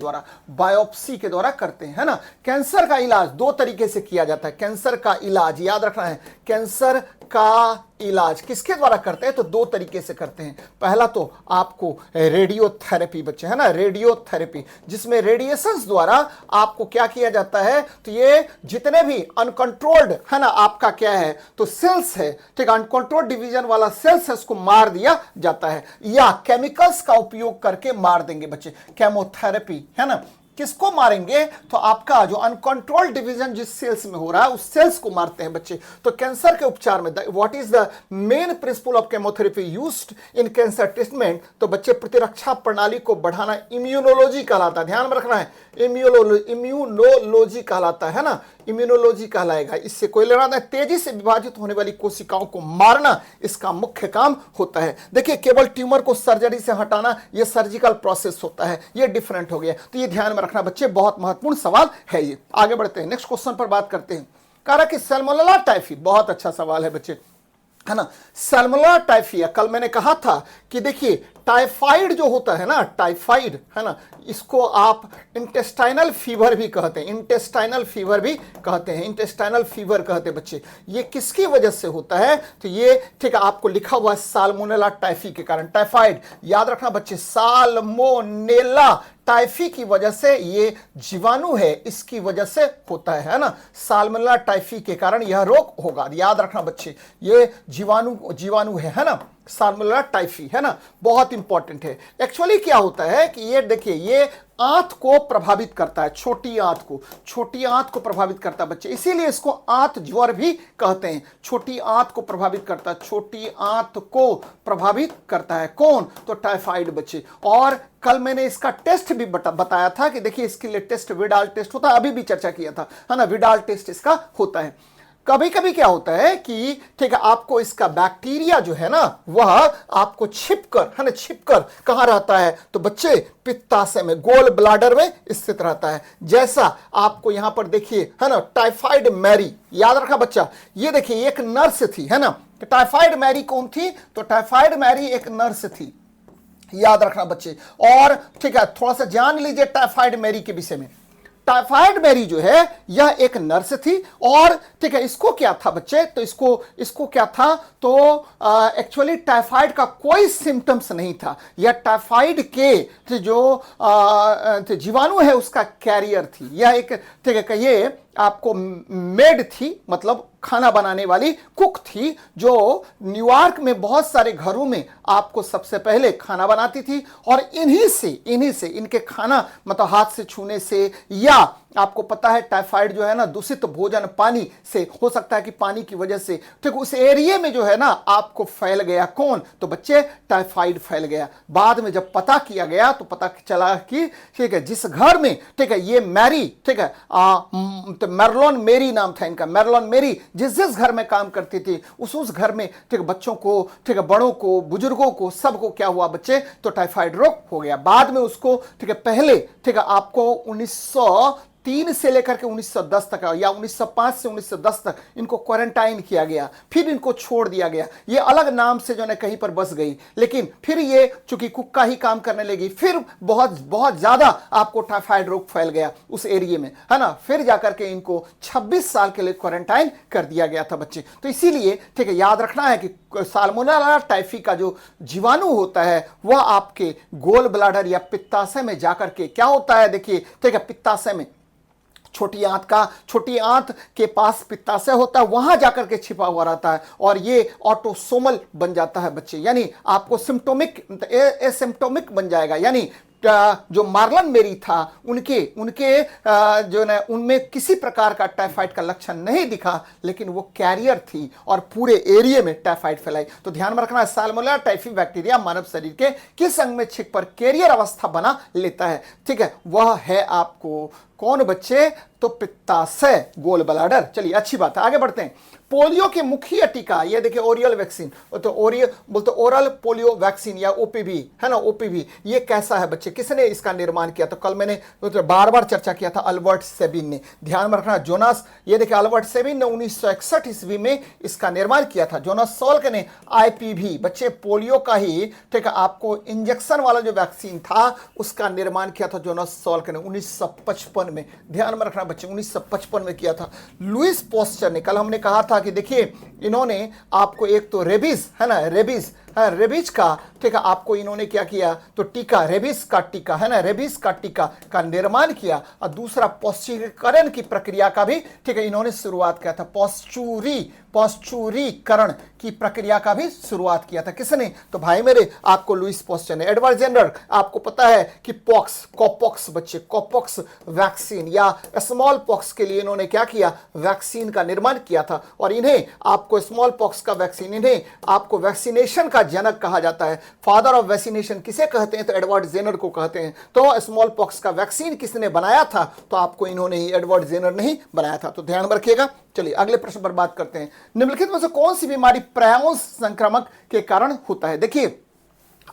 द्वारा करते हैं, है ना। कैंसर का इलाज दो तरीके से किया जाता है, कैंसर का इलाज याद रखना है, कैंसर का इलाज किसके द्वारा करते हैं, तो दो तरीके से करते हैं। पहला तो आपको रेडियोथेरेपी बच्चे, है ना, रेडियोथेरेपी, जिसमें रेडिएशंस द्वारा आपको क्या किया जाता है, तो ये जितने भी अनकंट्रोल्ड, है ना, आपका क्या है, तो सेल्स है, ठीक, अनकंट्रोल्ड डिवीजन वाला सेल्स है, उसको मार दिया जाता है, या केमिकल्स का उपयोग करके मार देंगे बच्चे, केमोथेरेपी, है ना, किसको मारेंगे? तो आपका जो अनकंट्रोल्ड डिवीजन जिस सेल्स में हो रहा है उस सेल्स को मारते हैं बच्चे। तो कैंसर के उपचार में what is the main principle of chemotherapy used in cancer treatment? तो बच्चे प्रतिरक्षा प्रणाली को बढ़ाना इम्यूनोलॉजी कहलाता है, ध्यान में रखना है, इम्यूनोलॉजी कहलाता है ना, इम्यूनोलॉजी कहलाएगा। इससे कोई लेना नहीं, तेजी से विभाजित होने वाली कोशिकाओं को मारना इसका मुख्य काम होता है। देखिए केवल ट्यूमर को सर्जरी से हटाना यह सर्जिकल प्रोसेस होता है, यह डिफरेंट हो गया। तो ये ध्यान में रखना बच्चे, बहुत महत्वपूर्ण सवाल है ये। आगे बढ़ते हैं, नेक्स्ट क्वेश्चन पर बात करते हैं। कह रहा कि सैल्मोनेला टाइफी, बहुत अच्छा सवाल है बच्चे, है ना। सैल्मोनेला टाइफी, कल मैंने कहा था कि देखिए टाइफाइड जो होता है ना, टाइफाइड, है ना, इसको आप इंटेस्टाइनल फीवर भी कहते हैं, इंटेस्टाइनल फीवर भी कहते हैं, इंटेस्टाइनल फीवर कहते हैं बच्चे। ये किसकी वजह से होता है? तो ये ठीक है आपको लिखा हुआ है साल्मोनेला टाइफी के कारण। टाइफाइड याद रखना बच्चे, साल्मोनेला टाइफी की वजह से, ये जीवाणु है इसकी वजह से होता है ना। साल्मोनेला टाइफी के कारण यह रोग होगा, याद रखना बच्चे, ये जीवाणु है ना, साल्मोनेला टाइफी, है ना, बहुत इंपॉर्टेंट है। एक्चुअली क्या होता है कि ये देखिए ये आंत को प्रभावित करता है, छोटी आंत को प्रभावित करता है बच्चे, इसीलिए इसको आंत ज्वर भी कहते हैं। छोटी आंत को प्रभावित करता है, छोटी आंत को प्रभावित करता है कौन? तो टाइफाइड बच्चे। और कल मैंने इसका टेस्ट भी बताया था कि देखिए इसके लिए टेस्ट विडाल टेस्ट होता है, अभी भी चर्चा किया था, है ना, विडाल टेस्ट इसका होता है। कभी कभी क्या होता है कि ठीक है आपको इसका बैक्टीरिया जो है ना वह आपको छिपकर, है ना, छिपकर कहां रहता है? तो बच्चे पित्ताशय में, गोल ब्लाडर में स्थित रहता है। जैसा आपको यहां पर देखिए, है ना, टाइफाइड मैरी, याद रखा बच्चा, ये देखिए एक नर्स थी, है ना। तो टाइफाइड मैरी कौन थी? तो टाइफाइड मैरी एक नर्स थी, याद रखना बच्चे। और ठीक है थोड़ा सा जान लीजिए टाइफाइड मैरी के विषय में। टाइफाइड मैरी जो है यह एक नर्स थी और ठीक है इसको क्या था बच्चे? तो इसको क्या था? तो एक्चुअली टाइफाइड का कोई सिम्टम्स नहीं था, यह टाइफाइड के जो जीवाणु है उसका कैरियर थी। यह एक ठीक है ये आपको मेड थी, मतलब खाना बनाने वाली कुक थी, जो न्यूयॉर्क में बहुत सारे घरों में आपको सबसे पहले खाना बनाती थी। और इन्हीं से इनके खाना मतलब हाथ से छूने से, या आपको पता है टाइफाइड जो है ना दूषित भोजन पानी से हो सकता है कि पानी की वजह से ठीक उस एरिया में जो है ना आपको फैल गया कौन? तो बच्चे टाइफाइड फैल गया। बाद में जब पता किया गया तो पता चला कि ठीक है जिस घर में ठीक है ये मैरी, ठीक है तो मेरलोन मेरी नाम था इनका, मेरलोन मेरी जिस घर में काम करती थी उस घर में ठीक बच्चों को, ठीक है बड़ों को, बुजुर्गों को, सबको क्या हुआ बच्चे? तो टाइफाइड रोग हो गया। बाद में उसको ठीक है पहले ठीक है आपको 1903 से लेकर के 1910 तक या 1905 से 1910 तक इनको क्वारंटाइन किया गया, फिर इनको छोड़ दिया गया। ये अलग नाम से जो है कहीं पर बस गई, लेकिन फिर ये चूंकि कुक्का ही काम करने लगी, फिर बहुत ज्यादा आपको टाइफाइड रोग फैल गया उस एरिया में, है ना। फिर जाकर के इनको 26 साल के लिए क्वारंटाइन कर दिया गया था बच्चे। तो इसीलिए ठीक है याद रखना है कि साल्मोनेला टाइफी का जो जीवाणु होता है वह आपके गोल ब्लाडर या पित्ताशय में जाकर के क्या होता है? देखिए ठीक है पित्ताशय में छोटी आंत के पास पित्ताशय होता है, वहां जाकर के छिपा हुआ रहता है और ये ऑटोसोमल बन जाता है बच्चे, यानी आपको सिम्टोमिक एसिम्प्टोमिक बन जाएगा। यानी जो मार्लन मेरी था उनके जो है उनमें किसी प्रकार का टाइफाइड का लक्षण नहीं दिखा, लेकिन वो कैरियर थी और पूरे एरिया में टाइफाइड फैलाई। तो ध्यान में रखना है साल्मोनेला टाइफी बैक्टीरिया मानव शरीर के किस अंग में छिप पर कैरियर अवस्था बना लेता है? ठीक है वह है आपको कौन बच्चे? तो पित्ताशय, गोल ब्लाडर। चलिए अच्छी बात है, आगे बढ़ते हैं। पोलियो के मुख्य टीका, ये देखिए ओरियल वैक्सीन, तो ओरल पोलियो वैक्सीन या ओपीवी, है ना, ओपीवी, ये कैसा है बच्चे? किसने इसका निर्माण किया? तो कल मैंने तो बार चर्चा किया था, अल्बर्ट सेबिन ने। ध्यान में रखना जोनास, ये देखिए अल्बर्ट सेबिन ने 1961 ईस्वी में इसका निर्माण किया था। जोनास सॉल्क ने आईपीवी, बच्चे पोलियो का ही ठीक है आपको इंजेक्शन वाला जो वैक्सीन था उसका निर्माण किया था जोनास सॉल्क ने 1955 में। ध्यान में रखना बच्चे 1955 में किया था। लुइस पोस्चर ने, कल हमने कहा था कि देखिए इन्होंने आपको एक तो रेबीज, है ना, रेबीज रेबीज का, ठीक है, आपको इन्होंने क्या किया, तो टीका, रेबीज का टीका, है ना, रेबीज का टीका का निर्माण किया। और दूसरा पौष्टिकीकरण की प्रक्रिया का भी, ठीक है, इन्होंने शुरुआत किया था। पौष्टिकीकरण की प्रक्रिया का भी शुरुआत किया था। किसने, तो भाई मेरे आपको लुईस पॉस्चर ने। एडवर्ड जेनर, आपको पता है कि कॉपॉक्स बच्चे, कॉपॉक्स वैक्सीन या स्मॉल पॉक्स के लिए इन्होंने क्या किया, वैक्सीन का निर्माण किया था। और इन्हें आपको स्मॉल पॉक्स का वैक्सीन, इन्हें आपको वैक्सीनेशन का जनक कहा जाता है। फादर ऑफ वैक्सीनेशन किसे कहते हैं, तो एडवर्ड जेनर को कहते हैं। तो स्मॉल पॉक्स का वैक्सीन किसने बनाया था, तो आपको इन्होंने ही, एडवर्ड जेनर ने ही बनाया था। तो ध्यान में रखिएगा। चलिए अगले प्रश्न पर बात करते हैं। निम्नलिखित में से कौन सी बीमारी प्रायों संक्रमक के कारण होता है। देखिए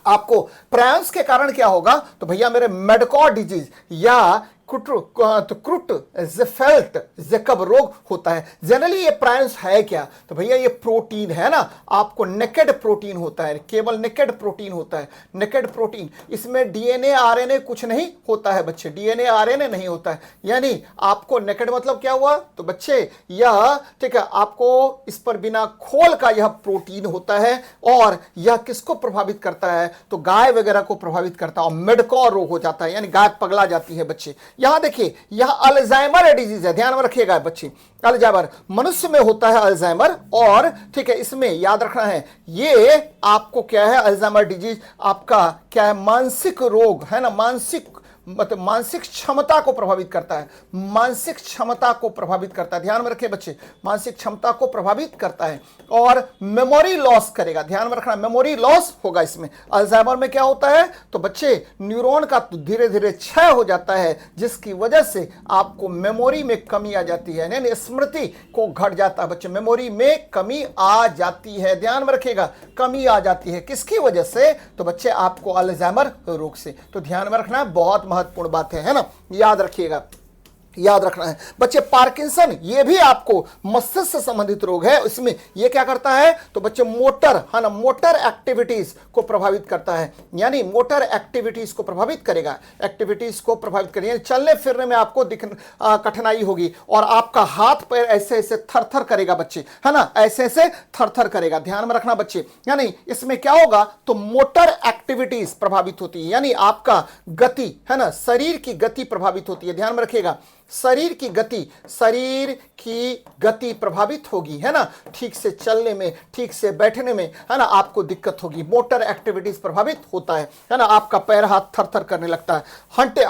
आपको प्रायंस के कारण क्या होगा, तो भैया मेरे मेडकॉर डिजीज या क्रुट जेफेल्ट जेकब रोग होता है। जनरली ये प्रायंस है क्या, तो भैया ये प्रोटीन है ना, आपको नेकेड प्रोटीन होता है, केवल नेकेड प्रोटीन होता है। नेकेड प्रोटीन, इसमें डीएनए आरएनए कुछ नहीं होता है बच्चे, डीएनए आरएनए नहीं होता है। यानी आपको नेकेड मतलब क्या हुआ, तो बच्चे यह, ठीक है, आपको इस पर बिना खोल का यह प्रोटीन होता है। और यह किसको प्रभावित करता है, तो गाय वगैरह को प्रभावित करता है और मेडकॉर रोग हो जाता है, यानी गाय पगला जाती है बच्चे। यहां देखिए यह अल्जाइमर डिजीज है, ध्यान में रखिएगा बच्चे। अल्जाइमर मनुष्य में होता है अल्जाइमर, और ठीक है, इसमें याद रखना है ये आपको क्या है, अल्जाइमर डिजीज आपका क्या है, मानसिक रोग है ना, मतलब मानसिक क्षमता को प्रभावित करता है, मानसिक क्षमता को प्रभावित करता है। ध्यान में रखिए बच्चे, मानसिक क्षमता को प्रभावित करता है और मेमोरी लॉस करेगा। ध्यान में रखना, मेमोरी लॉस होगा इसमें। अल्जाइमर में क्या होता है, तो बच्चे न्यूरॉन का धीरे धीरे क्षय हो जाता है, जिसकी वजह से आपको मेमोरी में कमी आ जाती है, यानी स्मृति को घट जाता है बच्चे, मेमोरी में कमी आ जाती है। ध्यान में रखिएगा, कमी आ जाती है किसकी वजह से, तो बच्चे आपको अल्जाइमर रोग से। तो ध्यान में रखना, बहुत महत्वपूर्ण बात है ना, याद रखिएगा, याद रखना है बच्चे। पार्किंसन ये भी आपको मस्तिष्क से संबंधित रोग है। इसमें ये क्या करता है, तो बच्चे मोटर है ना, मोटर एक्टिविटीज को प्रभावित करता है, यानी मोटर एक्टिविटीज को प्रभावित करेगा, एक्टिविटीज को प्रभावित करेगा, यानी चलने फिरने में आपको कठिनाई होगी और आपका हाथ पैर ऐसे ऐसे थर थर करेगा बच्चे, है ना, ऐसे ऐसे थर थर करेगा। ध्यान में रखना बच्चे, यानी इसमें क्या होगा, तो मोटर एक्टिविटीज प्रभावित होती है, यानी आपका गति है ना, शरीर की गति प्रभावित होती है। ध्यान में रखिएगा, शरीर की गति प्रभावित होगी, है ना, ठीक से चलने में, ठीक से बैठने में, है ना, आपको दिक्कत होगी। मोटर एक्टिविटीज प्रभावित होता है ना, आपका पैर हाथ थर थर करने लगता है।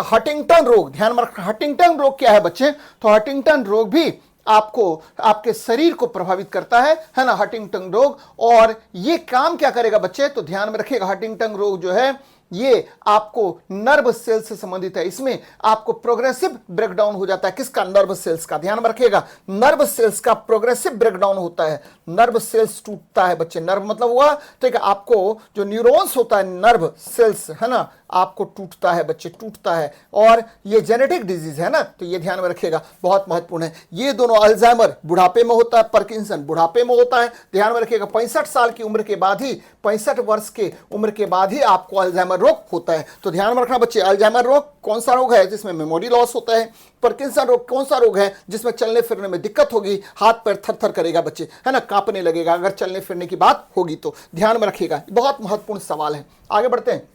हंटिंगटन रोग, ध्यान में रखना, हंटिंगटन रोग क्या है बच्चे, तो हंटिंगटन रोग भी आपको आपके शरीर को प्रभावित करता है ना, हंटिंगटन रोग। और ये काम क्या करेगा बच्चे, तो ध्यान में रखिएगा, हंटिंगटन रोग जो है ये आपको नर्व सेल्स से संबंधित है। इसमें आपको प्रोग्रेसिव ब्रेकडाउन हो जाता है, किसका, नर्व सेल्स का। ध्यान में रखिएगा, नर्व सेल्स का प्रोग्रेसिव ब्रेकडाउन होता है, नर्व सेल्स टूटता है बच्चे। नर्व मतलब हुआ, ठीक है, आपको जो न्यूरॉन्स होता है, नर्व सेल्स है ना, आपको टूटता है बच्चे, टूटता है। और ये जेनेटिक डिजीज है ना, तो ये ध्यान में रखिएगा, बहुत महत्वपूर्ण है। ये दोनों, अल्जाइमर बुढ़ापे में होता है, पार्किंसन बुढ़ापे में होता है। ध्यान में रखिएगा, 65 साल की उम्र के बाद ही, 65 वर्ष के उम्र के बाद ही आपको अल्जाइमर रोग होता है। तो ध्यान में रखना बच्चे, अल्जाइमर रोग कौन सा रोग है, जिसमें मेमोरी लॉस होता है। पार्किंसन रोग कौन सा रोग है, जिसमें चलने फिरने में दिक्कत होगी, हाथ पैर थर थर करेगा बच्चे, है ना, कांपने लगेगा अगर चलने फिरने की बात होगी तो। ध्यान में रखिएगा, बहुत महत्वपूर्ण सवाल है। आगे बढ़ते हैं।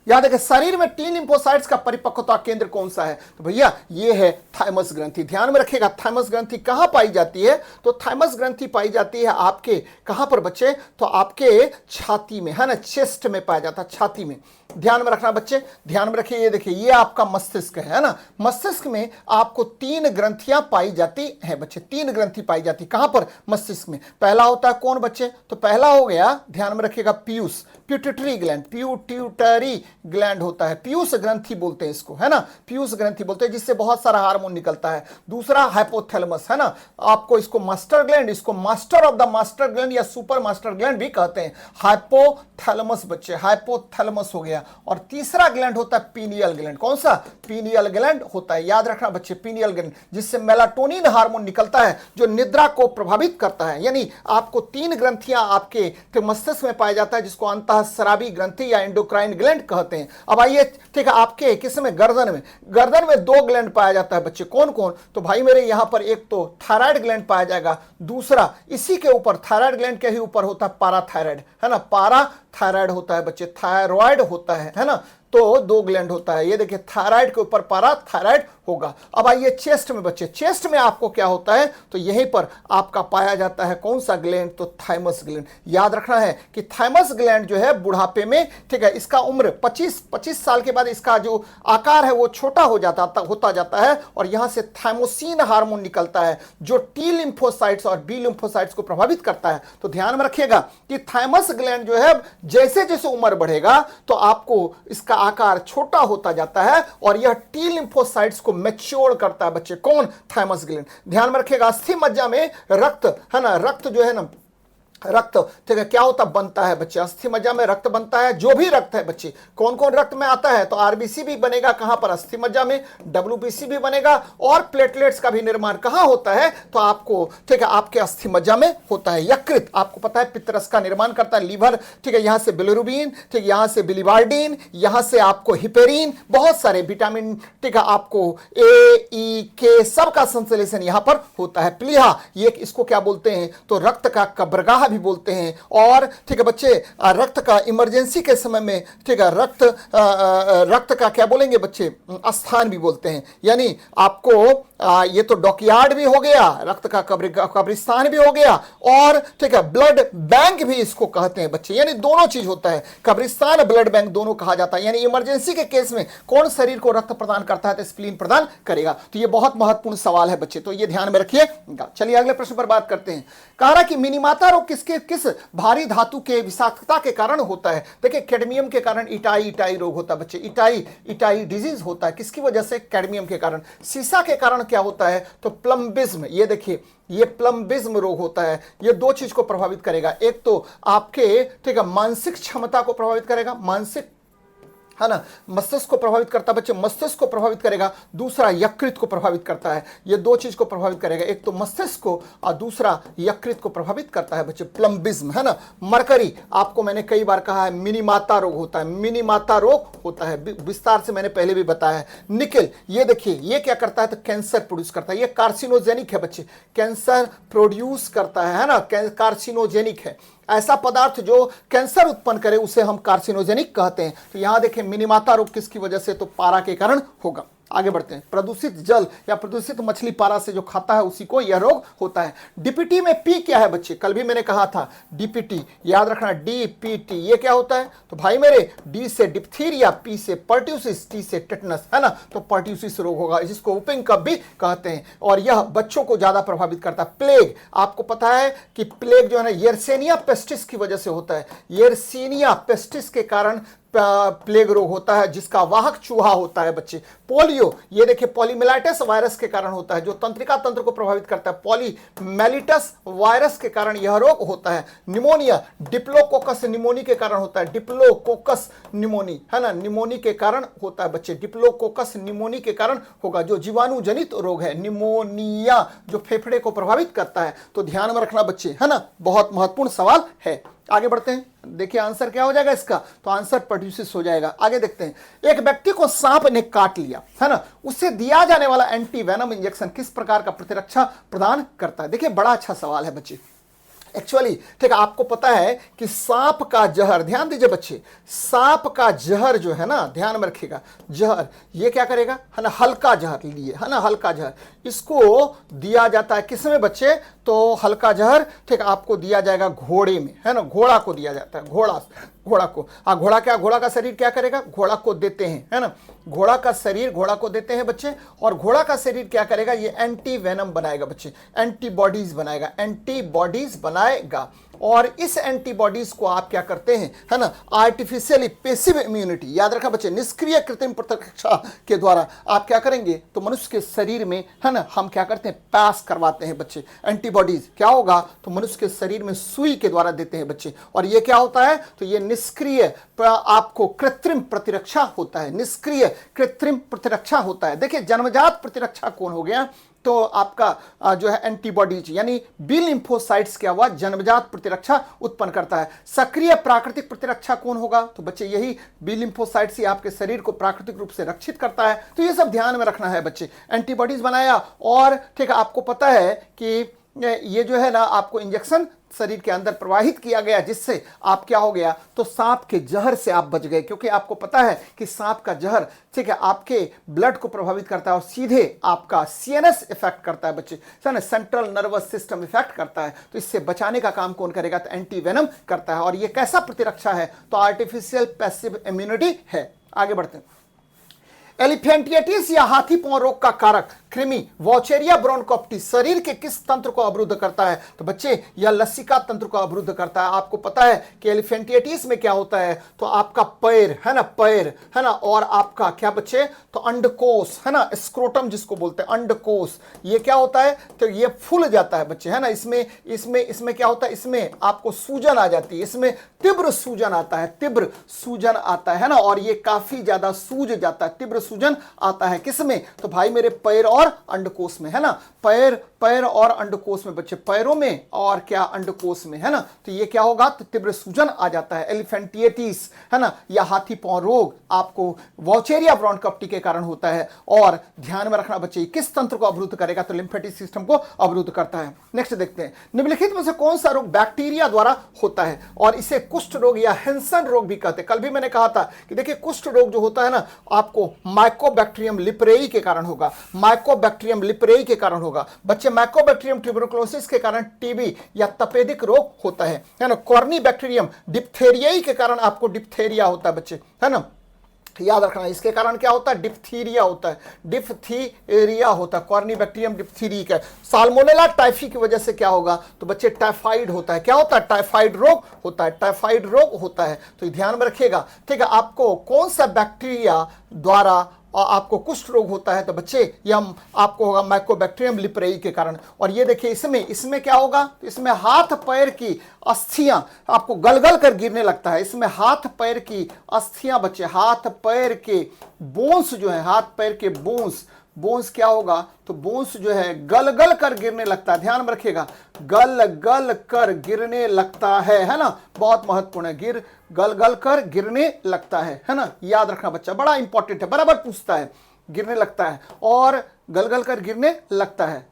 याद है कि शरीर में टी लिम्फोसाइट्स का परिपक्वता केंद्र कौन सा है, तो भैया ये है थाइमस ग्रंथि। ध्यान में रखिएगा, थाइमस ग्रंथि कहां पाई जाती है, तो थाइमस ग्रंथि पाई जाती है आपके कहां पर बच्चे, तो आपके छाती में, है ना, चेस्ट में पाया जाता है, छाती में। ध्यान में रखना बच्चे, ध्यान में रखिए, ये देखिए ये आपका मस्तिष्क है ना, मस्तिष्क में आपको 3 ग्रंथियां पाई जाती हैं बच्चे, 3 ग्रंथि पाई जाती, कहां पर, मस्तिष्क में। पहला होता है कौन बच्चे, तो पहला हो गया, ध्यान में रखिएगा, Piyush, pituitary gland, pituitary gland होता है, पीयूष ग्रंथि बोलते हैं इसको, है ना, पीयूष ग्रंथि बोलते हैं, जिससे बहुत सारा हार्मोन निकलता है। दूसरा हाइपोथैलेमस, है ना, आपको इसको मास्टर ग्लैंड, इसको master of the master gland या सुपर मास्टर ग्लैंड भी कहते हैं, हाइपोथैलेमस बच्चे, हाइपोथैलेमस हो गया। और तीसरा ग्लैंड होता है पीनियल ग्लैंड, कौन सा, पीनियल ग्लैंड होता है, याद रखना बच्चे, पीनियल ग्लैंड, जिससे मेलाटोनिन हार्मोन निकलता है जो निद्रा को प्रभावित करता है। यानी आपको 3 ग्रंथियां आपके मस्तिष्क में पाया जाता है, जिसको अंत होता है शराबी ग्रंथि या एंडोक्राइन ग्लैंड कहते हैं। अब आइए, ठीक है, आपके किसमें, गर्दन में 2 ग्लैंड पाया जाता है बच्चे, कौन कौन, तो भाई मेरे यहाँ पर एक तो थायराइड ग्लैंड पाया जाएगा, दूसरा इसी के ऊपर थायराइड ग्लैंड के ही ऊपर होता है पाराथायराइड, है ना, पाराथायराइड होता है बच्चे, थायराइड होता है ना, तो 2 ग्लैंड होता है। ये देखिए थायराइड के ऊपर पाराथायराइड होगा। अब आइए चेस्ट में बच्चे, चेस्ट में आपको क्या होता है, तो यहीं पर आपका पाया जाता है कौन सा ग्लैंड, तो थाइमस ग्लैंड। याद रखना है कि थाइमस ग्लैंड जो है बुढ़ापे में, ठीक है, इसका उम्र 25 साल के बाद इसका जो आकार है वो छोटा होता जाता है और यहां से थाइमोसिन हार्मोन निकलता है जो टी लिम्फोसाइट्स और बी लिम्फोसाइट्स को प्रभावित करता है। तो ध्यान में रखिएगा कि थाइमस ग्लैंड जो है जैसे जैसे उम्र बढ़ेगा तो आपको इसका आकार छोटा होता जाता है और यह टी लिम्फोसाइट्स को मैच्योर करता है बच्चे, कौन, थाइमस ग्लैंड। ध्यान में रखिएगा अस्थि मज्जा में रक्त, है ना, रक्त जो है ना, रक्त, ठीक है, क्या होता बनता है बच्चे, अस्थि मज्जा में रक्त बनता है। जो भी रक्त है बच्चे, कौन कौन रक्त में आता है, तो आरबीसी भी बनेगा कहां पर, अस्थि मज्जा में, डब्ल्यूबीसी भी बनेगा और प्लेटलेट्स का भी निर्माण कहां होता है, तो आपको, ठीक है, आपके अस्थि मज्जा में होता है। यकृत आपको पता है पित्तरस का निर्माण करता है, लीवर, ठीक है, यहां से बिलिरुबिन, ठीक, यहां से बिलिबार्डिन, यहां से आपको हिपेरिन, बहुत सारे विटामिन, ठीक है, आपको ए, ई, के सब का संश्लेषण यहां पर होता है। प्लीहा, ये इसको क्या बोलते हैं, तो रक्त का कब्रगाह भी बोलते हैं। और ठीक है बच्चे, रक्त का इमरजेंसी के समय में, ठीक है, रक्त का क्या बोलेंगे बच्चे, स्थान भी बोलते हैं। यानी आपको ये तो डॉकयार्ड भी हो गया, रक्त का कब्रिस्तान भी हो गया, और ठीक है ब्लड बैंक भी इसको कहते हैं बच्चे। यानी दोनों चीज होता है, कब्रिस्तान ब्लड बैंक दोनों कहा जाता है। यानी इमरजेंसी के केस में कौन शरीर को रक्त प्रदान करता है, तो स्प्लीन प्रदान करेगा। तो ये बहुत महत्वपूर्ण सवाल है बच्चे, तो ये ध्यान में रखिएगा। चलिए अगले प्रश्न पर बात करते हैं। कह रहा कि मिनीमाता रोग किस भारी धातु के विषाक्तता के कारण होता है। देखिए कैडमियम के कारण इटाई रोग होता है बच्चे, इटाई डिजीज होता है, किसकी वजह से, कैडमियम के कारण। सीसा के कारण क्या होता है, तो प्लम्बिज्म, ये देखिए ये प्लम्बिज्म रोग होता है। ये 2 चीज को प्रभावित करेगा, एक तो आपके, ठीक है, मानसिक क्षमता को प्रभावित करेगा, मानसिक, है ना, मस्तिष्क को प्रभावित करता है बच्चे, मस्तिष्क को प्रभावित करेगा। दूसरा यकृत को प्रभावित करता है। ये 2 चीज को प्रभावित करेगा, एक तो मस्तिष्क को और दूसरा यकृत को प्रभावित करता है बच्चे, प्लम्बिज्म, है ना। मरकरी, आपको मैंने कई बार कहा है मिनीमाता रोग होता है, मिनीमाता रोग होता है, विस्तार से मैंने पहले भी बताया है। निकेल, ये देखिए ये क्या करता है, तो कैंसर प्रोड्यूस करता है, ये कार्सिनोजेनिक है बच्चे, कैंसर प्रोड्यूस करता है ना, कार्सिनोजेनिक है। ऐसा पदार्थ जो कैंसर उत्पन्न करे उसे हम कार्सिनोजेनिक कहते हैं। तो यहां देखें मिनीमाता रोग किसकी वजह से, तो पारा के कारण होगा। आगे बढ़ते हैं। प्रदूषित जल या प्रदूषित मछली पारा से जो खाता है उसी को यह रोग होता है। डीपीटी में पी क्या है बच्चे, कल भी मैंने कहा था डीपीटी, याद रखना डीपीटी, ये क्या होता है, तो भाई मेरे डी से डिप्थीरिया, पी से पर्ट्यूसिस, टी से टेटनस, है ना, तो पर्ट्यूसिस रोग होगा, जिसको वुपिंग कफ भी कहते हैं और यह बच्चों को ज्यादा प्रभावित करता है। प्लेग, आपको पता है कि प्लेग जो है ना येरसेनिया पेस्टिस की वजह से होता है, येरसेनिया पेस्टिस के कारण प्लेग रोग होता है जिसका वाहक चूहा होता है बच्चे। पोलियो, ये देखिए पॉलीमेलाइटिस वायरस के कारण होता है जो तंत्रिका तंत्र को प्रभावित करता है, पॉलीमेलिटस वायरस के कारण यह रोग होता है। निमोनिया, डिप्लोकोकस निमोनी के कारण होता है, डिप्लोकोकस निमोनी, है ना, निमोनी के कारण होता है बच्चे, डिप्लोकोकस निमोनी के कारण होगा, जो जीवाणु जनित रोग है, निमोनिया जो फेफड़े को प्रभावित करता है। तो ध्यान में रखना बच्चे, है ना, बहुत महत्वपूर्ण सवाल है। आगे बढ़ते हैं, देखिए आंसर क्या हो जाएगा इसका, तो आंसर पर्ट्यूसिस हो जाएगा। आगे देखते हैं, एक व्यक्ति को सांप ने काट लिया, है ना, उससे दिया जाने वाला एंटी वेनम इंजेक्शन किस प्रकार का प्रतिरक्षा प्रदान करता है। देखिए बड़ा अच्छा सवाल है बच्चे। एक्चुअली ठीक है, आपको पता है कि सांप का जहर, ध्यान दीजिए बच्चे, सांप का जहर जो है ना, ध्यान में रखिएगा, जहर ये क्या करेगा, है ना, हल्का जहर लिए, है ना, हल्का जहर इसको दिया जाता है किसमें बच्चे, तो हल्का जहर ठीक आपको दिया जाएगा घोड़े में, है ना, घोड़ा को दिया जाता है, घोड़ा को, हाँ घोड़ा क्या, घोड़ा का शरीर क्या करेगा, घोड़ा को देते हैं, है ना, घोड़ा का शरीर घोड़ा को देते हैं बच्चे, और घोड़ा का शरीर क्या करेगा, ये एंटी वेनम बनाएगा बच्चे, एंटीबॉडीज बनाएगा, एंटीबॉडीज बनाएगा। और इस एंटीबॉडीज को आप क्या करते हैं, है ना, आर्टिफिशियली पैसिव इम्यूनिटी, याद रखा बच्चे, निष्क्रिय कृत्रिम प्रतिरक्षा के द्वारा आप क्या करेंगे, तो मनुष्य के शरीर में, है ना, हम क्या करते हैं, पास करवाते हैं बच्चे। एंटीबॉडीज क्या होगा, तो मनुष्य के शरीर में सुई के द्वारा देते हैं बच्चे, और ये क्या होता है, तो ये निष्क्रिय आपको कृत्रिम प्रतिरक्षा होता है, निष्क्रिय कृत्रिम प्रतिरक्षा होता है। देखिए जन्मजात प्रतिरक्षा कौन हो गया, तो आपका जो है एंटीबॉडीज यानी बी लिम्फोसाइट्स क्या हुआ, जन्मजात प्रतिरक्षा उत्पन्न करता है। सक्रिय प्राकृतिक प्रतिरक्षा कौन होगा, तो बच्चे यही बी लिम्फोसाइट्स ही आपके शरीर को प्राकृतिक रूप से रक्षित करता है। तो ये सब ध्यान में रखना है बच्चे। एंटीबॉडीज बनाया और ठीक है, आपको पता है कि ये जो है ना आपको इंजेक्शन शरीर के अंदर प्रवाहित किया गया, जिससे आप क्या हो गया, तो सांप के जहर से आप बच गए, क्योंकि आपको पता है कि सांप का जहर ठीक है आपके ब्लड को प्रभावित करता है और सीधे आपका सीएनएस इफेक्ट करता है बच्चे, सेंट्रल नर्वस सिस्टम इफेक्ट करता है। तो इससे बचाने का काम कौन करेगा, तो एंटीवेनम करता है। और ये कैसा प्रतिरक्षा है, तो आर्टिफिशियल पैसिव इम्यूनिटी है। आगे बढ़ते हैं। एलिफेंटियाइटिस या हाथी पांव रोग का कारक कृमि वॉचेरिया ब्रोनकोप्टी शरीर के किस तंत्र को अवरुद्ध करता है, तो बच्चे यह लसिका तंत्र को अवरुद्ध करता है। आपको पता है कि एलिफेंटियाइटिस में क्या होता है, तो आपका पैर है ना, पैर है ना, और आपका क्या बच्चे, तो अंडकोश है ना, स्क्रोटम जिसको बोलते हैं अंडकोश, ये क्या होता है, तो ये फूल जाता है बच्चे है ना। इसमें इसमें इसमें क्या होता है, इसमें आपको सूजन आ जाती है, इसमें तीव्र सूजन आता है, तीव्र सूजन आता है ना, और ये काफी ज्यादा सूज जाता है, तीव्र सूजन आता है किसमें, तो भाई मेरे पैर और अंडकोश में है ना, पैर पैर और अंडकोश में बच्चे, पैरों में और क्या अंडकोश में है ना। तो ये क्या होगा, तो तीव्र सूजन आ जाता है, एलिफेंटियाइटिस है ना, या हाथी पांव रोग आपको वॉचेरिया ब्रोनकोप्टी के कारण होता है। और ध्यान में रखना बच्चे, किस तंत्र को अवरुद्ध करेगा, तो लिम्फेटिक सिस्टम को अवरुद्ध करता है। नेक्स्ट देखते हैं, निम्नलिखित में से कौन सा रोग बैक्टीरिया द्वारा होता है, और इसे कुष्ठ रोग या हेंसन रोग भी कहते हैं। कल भी मैंने कहा था कि देखिए कुष्ठ रोग जो होता है ना, आपको माइकोबैक्टीरियम लिपरेई के कारण होगा, माइकोबैक्टीरियम लिपरेई के कारण होगा बच्चे। माइकोबैक्टीरियम ट्यूबरकुलोसिस के कारण टीबी या तपेदिक रोग होता है ना। कॉर्नी बैक्टीरियम डिप्थेरियाई के कारण आपको डिप्थेरिया होता है बच्चे, है ना, याद रखना। इसके कारण क्या होता है, डिप्थीरिया होता है, डिप्थीरिया होता है, कॉर्नी बैक्टीरियम डिप्थीरिक है। साल्मोनेला टाइफी की वजह से क्या होगा, तो बच्चे टाइफाइड होता है। क्या होता है, टाइफाइड रोग होता है, टाइफाइड रोग होता है। तो ध्यान में रखिएगा, ठीक है। आपको कौन सा बैक्टीरिया द्वारा और आपको कुष्ठ रोग होता है, तो बच्चे यह आपको होगा माइकोबैक्टीरियम लिपरेई के कारण। और ये देखिए इसमें क्या होगा, इसमें हाथ पैर की अस्थियां आपको गलगल कर गिरने लगता है। इसमें हाथ पैर की अस्थियां बच्चे, हाथ पैर के बोन्स जो है, हाथ पैर के बोन्स क्या होगा, तो बोन्स जो है गल गल कर गिरने लगता है। ध्यान में रखिएगा, गल गल कर गिरने लगता है ना, बहुत महत्वपूर्ण है, गल गल कर गिरने लगता है ना, याद रखना बच्चा, बड़ा इंपॉर्टेंट है, बराबर पूछता है, गिरने लगता है और गल गल कर गिरने लगता है।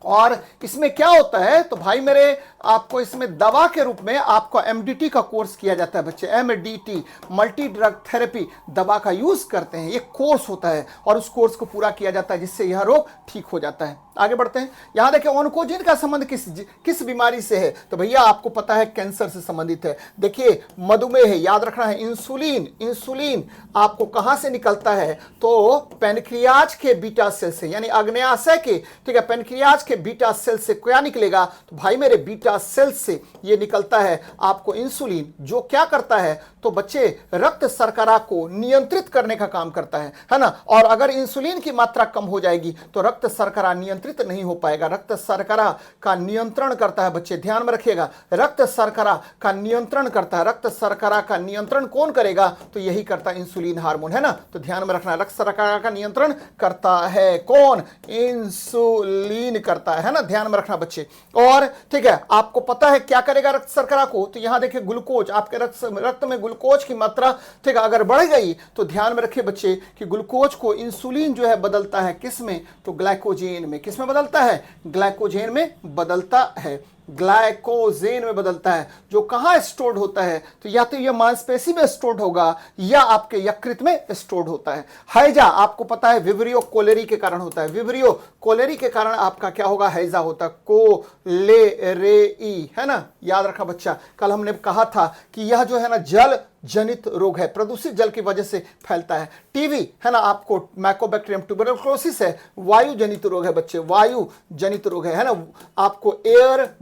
और इसमें क्या होता है, तो भाई मेरे आपको इसमें दवा के रूप में आपको एमडीटी का कोर्स किया जाता है बच्चे, एमडीटी मल्टी ड्रग थेरेपी दवा का यूज करते हैं। ये कोर्स होता है और उस कोर्स को पूरा किया जाता है, जिससे यह रोग ठीक हो जाता है। आगे बढ़ते हैं, यहां देखिए ऑन्कोजिन का संबंध किस बीमारी से है, तो भैया आपको पता है कैंसर से संबंधित है। देखिए मधुमेह है, याद रखना है, इंसुलिन आपको कहां से निकलता है, तो पेनक्रियाज के बीटा सेल से, यानी अग्न्याशय के, ठीक है, पेनक्रियाज के बीटा सेल से क्या निकलेगा, तो भाई मेरे बीटा सेल से ये निकलता है आपको इंसुलिन, जो क्या करता है, तो बच्चे रक्त शर्करा को नियंत्रित करने का काम करता है ना। और अगर इंसुलिन की मात्रा कम हो जाएगी तो रक्त शर्करा नियंत्रित नहीं हो पाएगा। रक्त शर्करा का नियंत्रण करता है बच्चे, ध्यान में रखिएगा, रक्त शर्करा का नियंत्रण करता है। रक्त शर्करा का नियंत्रण कौन करेगा, तो यही करता है इंसुलिन हार्मोन, है ना। तो ध्यान में रखना, रक्त शर्करा का नियंत्रण करता है कौन, इंसुलिन करता है ना, ध्यान में रखना बच्चे। और ठीक है, आपको पता है क्या करेगा रक्त शर्करा को, तो यहां देखिए ग्लूकोज, आपके रक्त में ग्लूकोज की मात्रा ठीक है अगर बढ़ गई, तो ध्यान में रखिए बच्चे कि ग्लूकोज को इंसुलिन जो है बदलता है किस में, तो ग्लाइकोजेन में। किस में बदलता है, ग्लाइकोजेन में बदलता है, ग्लाइकोजेन में बदलता है, जो कहां स्टोर्ड होता है, तो या तो यह मांसपेशी में स्टोर्ड होगा या आपके यकृत में स्टोर्ड होता है। हैजा आपको पता है विब्रियो कोलेरी के कारण होता है, विब्रियो कोलेरी के कारण आपका क्या होगा, हैजा होता है, कोलेरेई, है ना, याद रखा बच्चा। कल हमने कहा था कि यह जो है ना जल जनित रोग है, प्रदूषित जल की वजह से फैलता है। टीबी है ना, आपको माइकोबैक्टीरियम ट्यूबरकुलोसिस है, वायु जनित रोग है बच्चे, वायु जनित रोग है ना, आपको एयर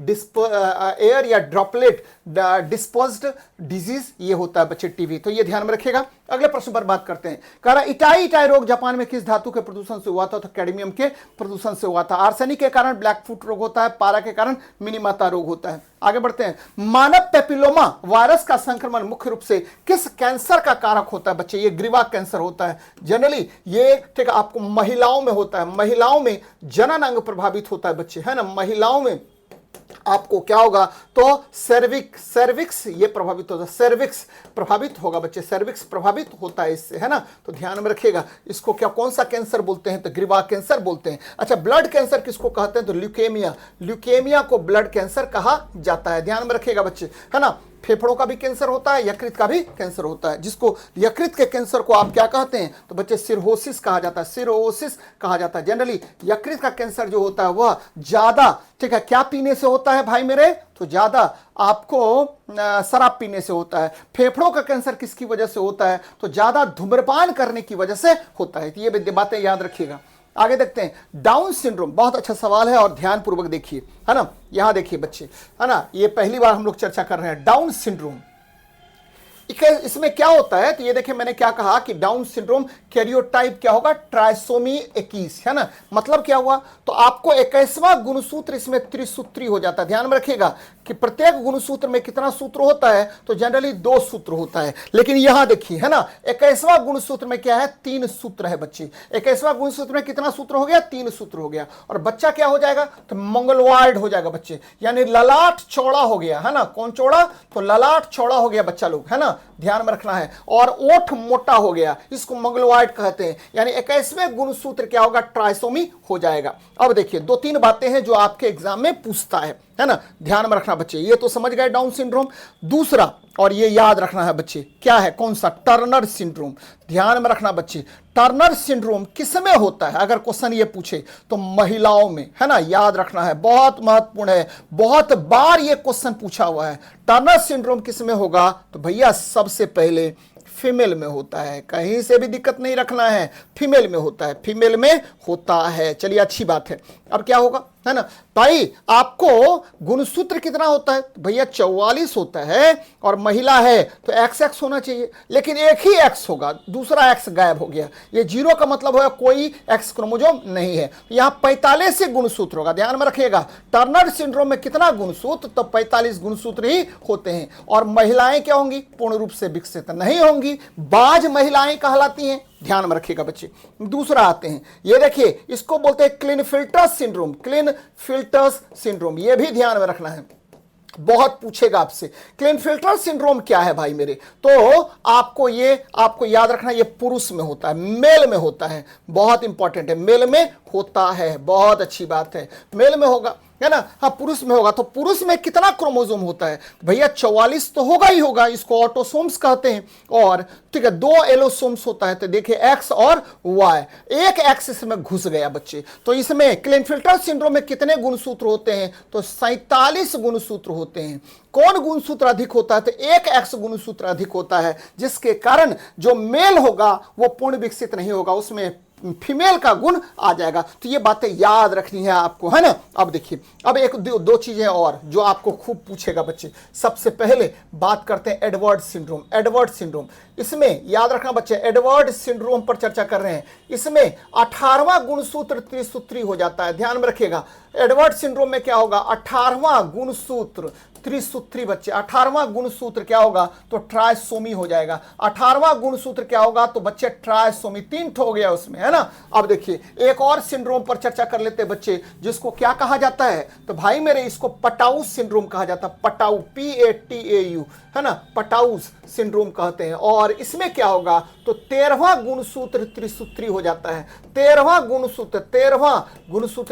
या ड्रॉपलेट डिस्पोज्ड डिजीज ये होता है बच्चे, टीबी। तो ये ध्यान में रखिएगा। अगले प्रश्न पर बात करते हैं, कह रहा इटाई रोग जापान में किस धातु के प्रदूषण से हुआ था, तो कैडमियम के प्रदूषण से हुआ था। आर्सेनिक के कारण ब्लैक फुट रोग होता है, पारा के कारण मिनीमाता रोग होता है। आगे बढ़ते हैं, मानव पेपिलोमा वायरस का संक्रमण मुख्य रूप से किस कैंसर का कारक होता है बच्चे? ये ग्रीवा कैंसर होता है जनरली। ये ठीक है, आपको महिलाओं में होता है, महिलाओं में जनन अंग प्रभावित होता है बच्चे, है ना। महिलाओं में आपको क्या होगा तो सर्विक्स ये प्रभावित होता है, सर्विक्स प्रभावित होगा बच्चे, सर्विक्स प्रभावित होता है इससे, है ना। तो ध्यान में रखिएगा, इसको क्या कौन सा कैंसर बोलते हैं? तो ग्रीवा कैंसर बोलते हैं। अच्छा, ब्लड कैंसर किसको कहते हैं? तो ल्यूकेमिया, ल्यूकेमिया को ब्लड कैंसर कहा जाता है। ध्यान में रखिएगा बच्चे, है ना। फेफड़ों का भी कैंसर होता है, यकृत का भी कैंसर होता है, जिसको यकृत के कैंसर को आप क्या कहते हैं? तो बच्चे सिरहोसिस कहा जाता है, सिरहोसिस कहा जाता है। जनरली यकृत का कैंसर जो होता है वह ज्यादा ठीक है क्या पीने से होता है भाई मेरे? तो ज्यादा आपको शराब पीने से होता है। फेफड़ों का कैंसर किसकी वजह से होता है? तो ज्यादा धूम्रपान करने की वजह से होता है। तो ये बातें याद रखिएगा। आगे देखते हैं डाउन सिंड्रोम, बहुत अच्छा सवाल है और ध्यान पूर्वक देखिए, है ना। यहां देखिए बच्चे, है ना, ये पहली बार हम लोग चर्चा कर रहे हैं डाउन सिंड्रोम। इसमें क्या होता है? तो ये देखिए, मैंने क्या कहा कि डाउन सिंड्रोम कैरियोटाइप क्या होगा? ट्राइसोमी 21, है ना। मतलब क्या हुआ? तो आपको 21वां गुणसूत्र इसमें त्रिसूत्री हो जाता है। ध्यान में रखिएगा कि प्रत्येक गुणसूत्र में कितना सूत्र होता है? तो जनरली 2 सूत्र होता है, लेकिन यहां देखिए, है ना, 21वां गुणसूत्र में क्या है? 3 सूत्र है बच्चे। 21वां गुणसूत्र में कितना सूत्र हो गया? 3 सूत्र हो गया। और बच्चा क्या हो जाएगा? तो मंगलवार्ड हो जाएगा बच्चे, यानी ललाट चौड़ा हो गया, है ना। कौन चौड़ा? तो ललाट चौड़ा हो गया बच्चा लोग, है ना, ध्यान में रखना है। और ओठ मोटा हो गया, इसको मंगलवार्ड कहते हैं। यानी 21वें गुणसूत्र क्या होगा? ट्राइसोमी हो जाएगा। अब देखिए 2-3 बातें हैं जो आपके एग्जाम में पूछता है ना, ध्यान में रखना बच्चे। ये तो समझ गए डाउन सिंड्रोम। दूसरा, और ये याद रखना है बच्चे, क्या है? कौन सा? Turner syndrome. ध्यान में रखना बच्चे, टर्नर सिंड्रोम किसमें होता है? अगर क्वेश्चन ये पूछे तो महिलाओं में, है ना, याद रखना है, बहुत महत्वपूर्ण है, बहुत बार ये क्वेश्चन पूछा हुआ है। टर्नर सिंड्रोम किसमें होगा? तो भैया सबसे पहले फीमेल में होता है, कहीं से भी दिक्कत नहीं रखना है, फीमेल में होता है, फीमेल में होता है। चलिए अच्छी बात है। अब क्या होगा, है ना भाई, आपको गुणसूत्र कितना होता है? तो भैया 44 होता है, और महिला है तो XX होना चाहिए, लेकिन एक ही X होगा, दूसरा X गायब हो गया। ये 0 का मतलब होगा कोई X क्रोमोसोम नहीं है। यहां 45 ही गुणसूत्र होगा। ध्यान में रखिएगा, टर्नर सिंड्रोम में कितना गुणसूत्र? तो 45 गुणसूत्र ही होते हैं। और महिलाएं क्या होंगी? पूर्ण रूप से विकसित नहीं होंगी, बाज महिलाएं कहलाती हैं। ध्यान में रखिएगा बच्चे। दूसरा आते हैं, ये देखिए, इसको बोलते हैं क्लिनफिल्टर्स सिंड्रोम, क्लिनफिल्टर्स सिंड्रोम, ये भी ध्यान में रखना है, बहुत पूछेगा आपसे। क्लिनफिल्टर सिंड्रोम क्या है भाई मेरे? तो आपको याद रखना, ये पुरुष में होता है, मेल में होता है, बहुत इंपॉर्टेंट है, मेल में होता है, बहुत अच्छी बात है, मेल में होगा, है ना। हाँ, पुरुष में होगा। तो पुरुष में कितना क्रोमोसोम होता है? भैया 44 तो होगा ही होगा, इसको ऑटोसोम्स कहते हैं। और ठीक है, 2 एलोसोम्स होता है। तो देखिए X और Y, एक X इसमें घुस गया बच्चे। तो इसमें क्लिनफिल्टर सिंड्रोम में कितने गुणसूत्र होते हैं? तो 47 गुणसूत्र होते हैं। कौन गुणसूत्र अधिक होता है? तो एक X गुणसूत्र अधिक होता है, जिसके कारण जो मेल होगा वो पूर्ण विकसित नहीं होगा, उसमें फीमेल का गुण आ जाएगा। तो ये बातें याद रखनी है आपको, है ना। अब देखिए, अब एक दो चीजें और जो आपको खूब पूछेगा बच्चे। सबसे पहले बात करते हैं एडवर्ड सिंड्रोम। एडवर्ड सिंड्रोम, इसमें याद रखना बच्चे, एडवर्ड सिंड्रोम पर चर्चा कर रहे हैं। इसमें 18वां गुणसूत्र त्रिसूत्री हो जाता है। ध्यान में रखिएगा, एडवर्ड सिंड्रोम में क्या होगा? 18वां गुणसूत्र त्रिसूत्री बच्चे, 18वां गुणसूत्र क्या होगा? तो ट्राइसोमी हो जाएगा। 18वां गुणसूत्र क्या होगा? तो बच्चे ट्राइसोमी, 3 हो गया उसमें, है ना। अब देखिए एक और सिंड्रोम पर चर्चा कर लेते हैं बच्चे, जिसको क्या कहा जाता है? तो भाई मेरे, इसको पटाउस सिंड्रोम कहा जाता है। पटाउ, PATAU, है ना, पटाउस सिंड्रोम कहते हैं। और इसमें क्या होगा? तो 13वां गुणसूत्र त्रिसूत्री हो जाता है। 13वां गुणसूत्र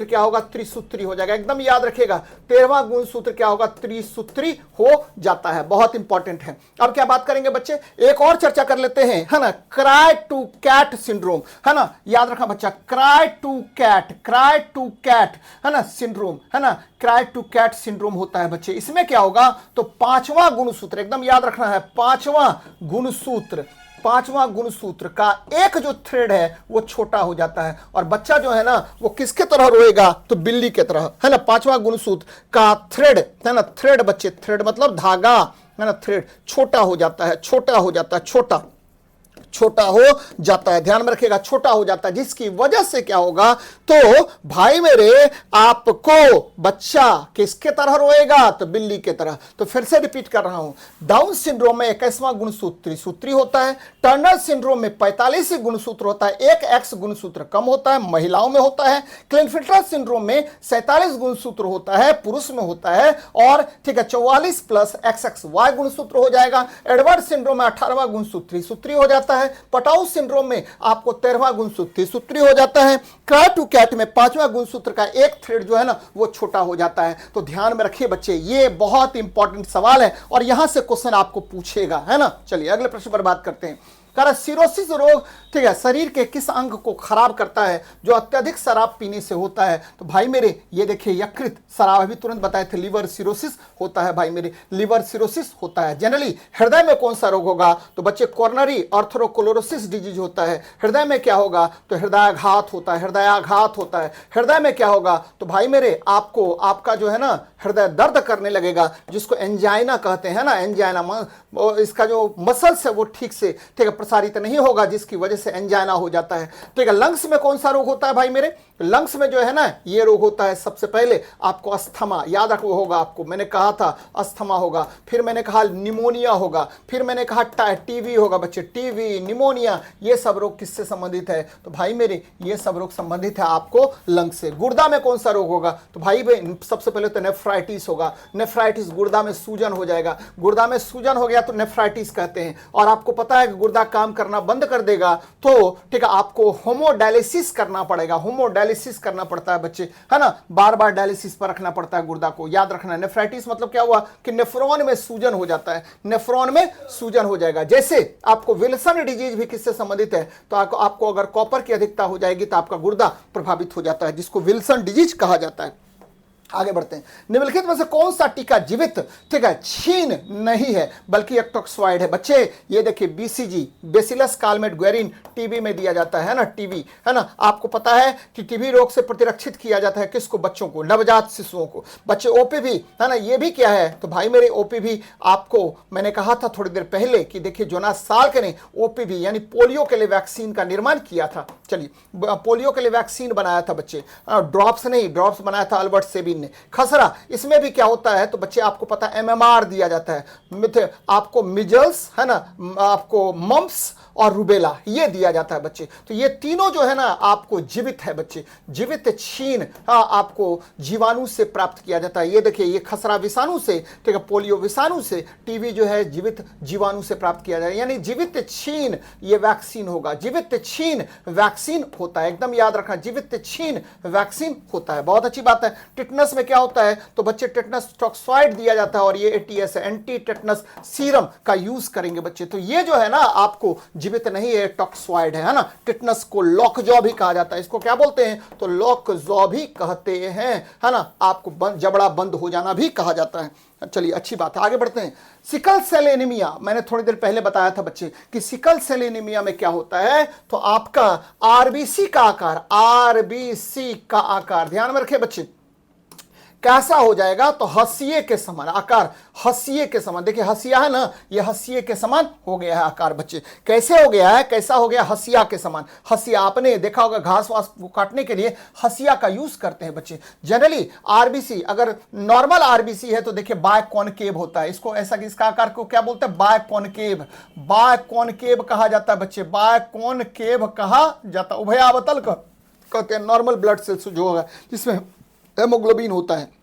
क्या होगा? त्रिसूत्री हो जाएगा। एकदम याद रखिएगा, 13वां गुणसूत्र क्या होगा? त्रिसूत्री हो जाता है, बहुत इंपॉर्टेंट है। अब क्या बात करेंगे बच्चे? एक और चर्चा कर लेते हैं, है ना, क्राई टू कैट सिंड्रोम, है ना, याद रखना बच्चा, क्राई टू कैट, है ना, सिंड्रोम, है ना, क्राई टू कैट सिंड्रोम होता है बच्चे। इसमें क्या होगा? तो 5वां गुणसूत्र, एकदम याद रखना है, 5वां गुणसूत्र का एक जो थ्रेड है वो छोटा हो जाता है, और बच्चा जो है ना वो किसके तरह रोएगा? तो बिल्ली के तरह, है ना। 5वां गुणसूत्र का थ्रेड, है ना, थ्रेड बच्चे, थ्रेड मतलब धागा, है ना, थ्रेड छोटा हो जाता है, छोटा छोटा हो जाता है, ध्यान में रखिएगा, छोटा हो जाता है, जिसकी वजह से क्या होगा, तो भाई मेरे आपको बच्चा किसके तरह रोएगा, तो बिल्ली के तरह। तो फिर से रिपीट कर रहा हूं, डाउन सिंड्रोम में 21वां गुणसूत्र सूत्री होता है, टर्नर सिंड्रोम में 45 गुणसूत्र होता है, एक एक्स गुणसूत्र कम होता है, महिलाओं में होता है। क्लिनफिल्टर सिंड्रोम में 47 गुणसूत्र होता है, पुरुष में होता है, और ठीक है 44 प्लस XXY गुणसूत्र हो जाएगा। एडवर्ड सिंड्रोम में 18वां गुणसूत्री सूत्री हो जाता है। पटाउ सिंड्रोम में आपको 13वां गुणसूत्री सूत्री हो जाता है। क्राई टू कैट में 5वां गुणसूत्र का एक थ्रेड जो है ना वो छोटा हो जाता है। तो ध्यान में रखिए बच्चे, ये बहुत इंपॉर्टेंट सवाल है और यहां से क्वेश्चन आपको पूछेगा, है ना। चलिए अगले प्रश्न पर बात करते हैं। सिरोसिस रोग, ठीक है, शरीर के किस अंग को खराब करता है जो अत्यधिक शराब पीने से होता है, तो भाई मेरे ये देखिए यकृत, शराब अभी तुरंत बताए थे, लिवर सिरोसिस होता है भाई मेरे, लिवर सिरोसिस होता है। जनरली हृदय में कौन सा रोग होगा, तो बच्चे कोरोनरी अर्थरोक्लोरोसिस डिजीज होता है। हृदय में क्या होगा, तो हृदयाघात होता है, हृदयाघात होता है। हृदय में क्या होगा, तो भाई मेरे आपको आपका जो है ना हृदय दर्द करने लगेगा, जिसको एंजाइना कहते हैं ना, एंजाइना, इसका जो मसल्स है वो ठीक से ठीक है प्रसारित नहीं होगा, जिसकी वजह से एंजाइना हो जाता है। ठीक है, लंग्स में कौन सा रोग होता है भाई मेरे, लंग्स में जो है ना ये रोग होता है, सबसे पहले आपको अस्थमा, याद रखो होगा आपको, मैंने कहा था अस्थमा होगा, फिर मैंने कहा निमोनिया होगा, फिर मैंने कहा टीवी होगा बच्चे, टीवी, निमोनिया, ये सब रोग किससे संबंधित है, तो भाई मेरे ये सब रोग संबंधित है आपको लंग से। गुर्दा में कौन सा रोग होगा, तो भाई सबसे पहले तो नेफ्राइटिस होगा, नेफ्राइटिस, गुर्दा में सूजन हो जाएगा, गुर्दा में सूजन हो गया तो नेफ्राइटिस कहते हैं। और आपको पता है कि गुर्दा काम करना बंद कर देगा तो ठीक है आपको होमोडायलिसिस करना पड़ेगा, होमोडायलिसिस करना पड़ता है बच्चे, है ना, बार बार डायलिसिस पर रखना पड़ता है गुर्दा को, याद रखना। नेफ्राइटिस मतलब क्या हुआ कि नेफ्रॉन में सूजन हो जाता है, नेफ्रॉन में सूजन हो जाएगा। जैसे आपको विल्सन डिजीज भी किससे संबंधित है, तो आपको अगर कॉपर की अधिकता हो जाएगी तो आपका गुर्दा प्रभावित हो जाता है, जिसको विल्सन डिजीज कहा जाता है। आगे बढ़ते हैं, निम्नलिखित में से कौन सा टीका जीवित, ठीक है, छीन नहीं है बल्कि एक टॉक्सॉइड है। बच्चे ये देखिए बीसीजी, बेसिलस कालमेट ग्वेरिन, टीबी में दिया जाता है ना, टीबी, है ना। आपको पता है कि टीबी रोग से प्रतिरक्षित किया जाता है किसको, बच्चों को, नवजात शिशुओं को। बच्चे ओपीवी, है ना, ये भी क्या है, तो भाई मेरे ओपीवी आपको मैंने कहा था थोड़ी देर पहले कि देखिए जोनास साल्क ने ओपीवी यानी पोलियो के लिए वैक्सीन का निर्माण किया था। चलिए पोलियो के लिए वैक्सीन बनाया था बच्चे, ड्रॉप्स नहीं, ड्रॉप्स बनाया था अल्बर्ट सेबिन ने। खसरा, इसमें भी क्या होता है, तो बच्चे आपको पता है एमएमआर दिया जाता है, आपको मिजल्स, है ना, आपको मम्प्स और रुबेला ये दिया जाता है बच्चे। तो ये तीनों जो है ना आपको जीवित है बच्चे, जीवित छीन, हाँ, आपको जीवाणु से प्राप्त किया जाता है। ये देखिए ये खसरा विषाणु से, ठीक है, पोलियो विषाणु से, टीबी जो है जीवित जीवाणु से प्राप्त किया जाए, यानी जीवित छीन ये वैक्सीन होगा, जीवित छीन वैक्सीन होता है, एकदम याद रखना, जीवित छीन वैक्सीन होता है। बहुत अच्छी बात है। टिटनस में क्या होता है, तो बच्चे टिटनस टॉक्सॉइड दिया जाता है और ये एटीएस है, एंटी टिटनस सीरम का यूज करेंगे बच्चे। तो ये जो है ना आपको जीवित नहीं है, टॉक्सॉइड है ना। टिटनस को लॉकजॉ भी कहा जाता है, इसको क्या बोलते हैं, तो लॉकजॉ भी कहते हैं, है ना। आपको जबड़ा बंद हो जाना भी कहा जाता है। चलिए अच्छी बात है, आगे बढ़ते हैं। सिकल सेल एनीमिया, मैंने थोड़ी देर पहले बताया था बच्चे कि सिकल सेल एनीमिया में क्या होता है, तो आपका आरबीसी का आकार, आरबीसी का आकार ध्यान में रखें बच्चे, कैसा हो जाएगा, तो हंसिए के समान आकार, हंसिए के समान। देखिए हंसिया है ना, ये हंसिए के समान हो गया है आकार बच्चे। कैसे हो गया है, कैसा हो गया, हंसिया के समान। हंसिया आपने देखा होगा घास वास को काटने के लिए हंसिया का यूज करते हैं बच्चे। जनरली आरबीसी, अगर नॉर्मल आरबीसी है तो देखिए बाय कॉनकेव होता है, इसको ऐसा, इसका आकार को क्या बोलते हैं, बाय कॉनकेव, बाय कॉनकेव कहा जाता है बच्चे, बाय कॉनकेव कहा जाता है। उभयावतल कहते हैं नॉर्मल ब्लड सेल्स जो होगा जिसमें हेमोग्लोबिन होता है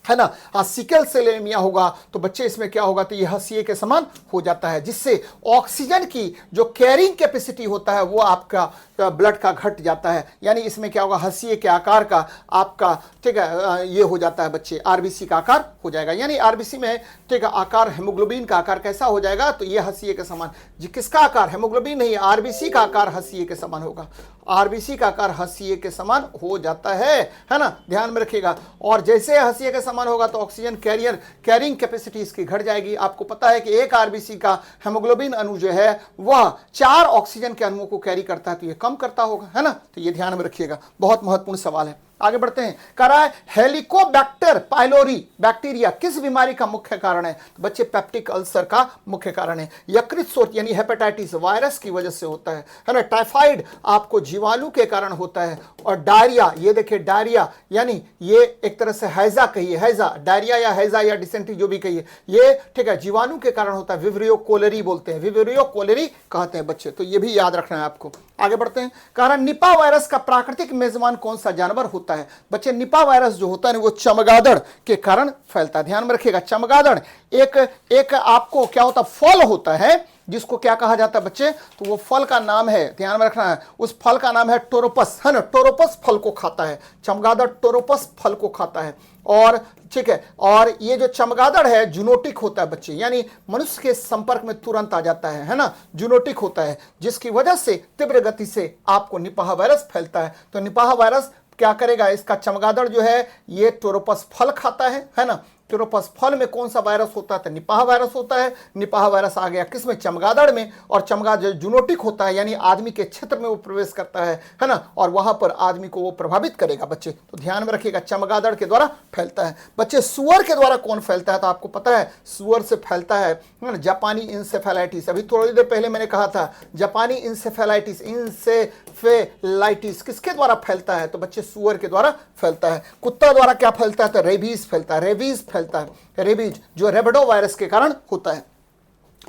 ना। हाँ, सिकल सेल एनीमिया होगा तो बच्चे इसमें क्या होगा, तो ये हंसिए के समान हो जाता है, जिससे ऑक्सीजन की जो कैरिंग कैपेसिटी होता है वो आपका ब्लड का घट जाता है। यानी इसमें क्या होगा, हंसिए के आकार का आपका, ठीक है, ये हो जाता है बच्चे, आरबीसी का आकार हो जाएगा। यानी आरबीसी में ठीक है आकार, हेमोग्लोबिन का आकार कैसा हो जाएगा, तो ये हंसिए के समान। जी किसका आकार, हेमोग्लोबिन नहीं, आरबीसी का आकार हंसिए के समान होगा, आरबीसी का आकार हंसिए के समान हो जाता है ना, ध्यान में रखिएगा। और जैसे हंसिए के समान होगा तो ऑक्सीजन कैरिंग कैपेसिटी इसकी घट जाएगी। आपको पता है कि एक आरबीसी का हेमोग्लोबिन अणु जो है वह 4 ऑक्सीजन के अणुओं को कैरी करता है, तो ये कम करता होगा, है ना। तो ये ध्यान में रखिएगा, बहुत महत्वपूर्ण सवाल है। आगे बढ़ते हैं। कह रहा है हेलिकोबैक्टर पाइलोरी बैक्टीरिया किस बीमारी का मुख्य कारण है? तो बच्चे पेप्टिक अल्सर का मुख्य कारण है। यकृत शोथ यानी हेपेटाइटिस वायरस की वजह से होता है ना। टाइफाइड आपको जीवाणु के कारण होता है। और डायरिया, ये देखिए डायरिया यानी ये एक तरह से हैजा कहिए, हैजा डायरिया या हैजा या डिसेंट्री जो भी कहिए, ये ठीक है जीवाणु के कारण होता है। विब्रियो कोलेरी बोलते हैं, विब्रियो कोलेरी कहते हैं बच्चे, तो ये भी याद रखना है आपको। आगे बढ़ते हैं। कारण निपा वायरस का प्राकृतिक मेजबान कौन सा जानवर होता है? बच्चे निपा वायरस जो होता है वो चमगादड़ के कारण फैलता है। ध्यान में रखिएगा, चमगादड़ एक आपको क्या होता है, फल होता है जिसको क्या कहा जाता है बच्चे? तो वो फल का नाम है, ध्यान में रखना है, उस फल का नाम है टोरोपस, है ना। टोरोपस फल को खाता है, चमगादड़ टोरोपस फल को खाता है। और ठीक है, और ये जो चमगादड़ है जूनोटिक होता है बच्चे, यानी मनुष्य के संपर्क में तुरंत आ जाता है ना, जूनोटिक होता है, जिसकी वजह से तीव्र गति से आपको निपाह वायरस फैलता है। तो निपाह वायरस क्या करेगा? इसका चमगादड़ जो है ये टोरोपस फल खाता है ना। टोरोपस फल में कौन सा वायरस होता है? तो निपाह वायरस होता है। निपाह वायरस आ गया किसमें? चमगादड़ में। और चमगादड़ जूनोटिक होता है, यानी आदमी के क्षेत्र में वो प्रवेश करता है ना, और वहां पर आदमी को वो प्रभावित करेगा बच्चे। तो ध्यान में रखिएगा, चमगादड़ के द्वारा फैलता है। बच्चे सुअर के द्वारा कौन फैलता है? तो आपको पता है सुअर से फैलता है ना जापानी इंसेफेलाइटिस। अभी थोड़ी देर पहले मैंने कहा था जापानी इंसेफेलाइटिस, इंसेफेलाइटिस किसके द्वारा फैलता है? तो बच्चे सुअर के द्वारा फैलता है। कुत्ता द्वारा क्या फैलता है? तो रेबीज फैलता है, रेबीज फैलता है, रेबीज जो रेबडो वायरस के कारण होता है।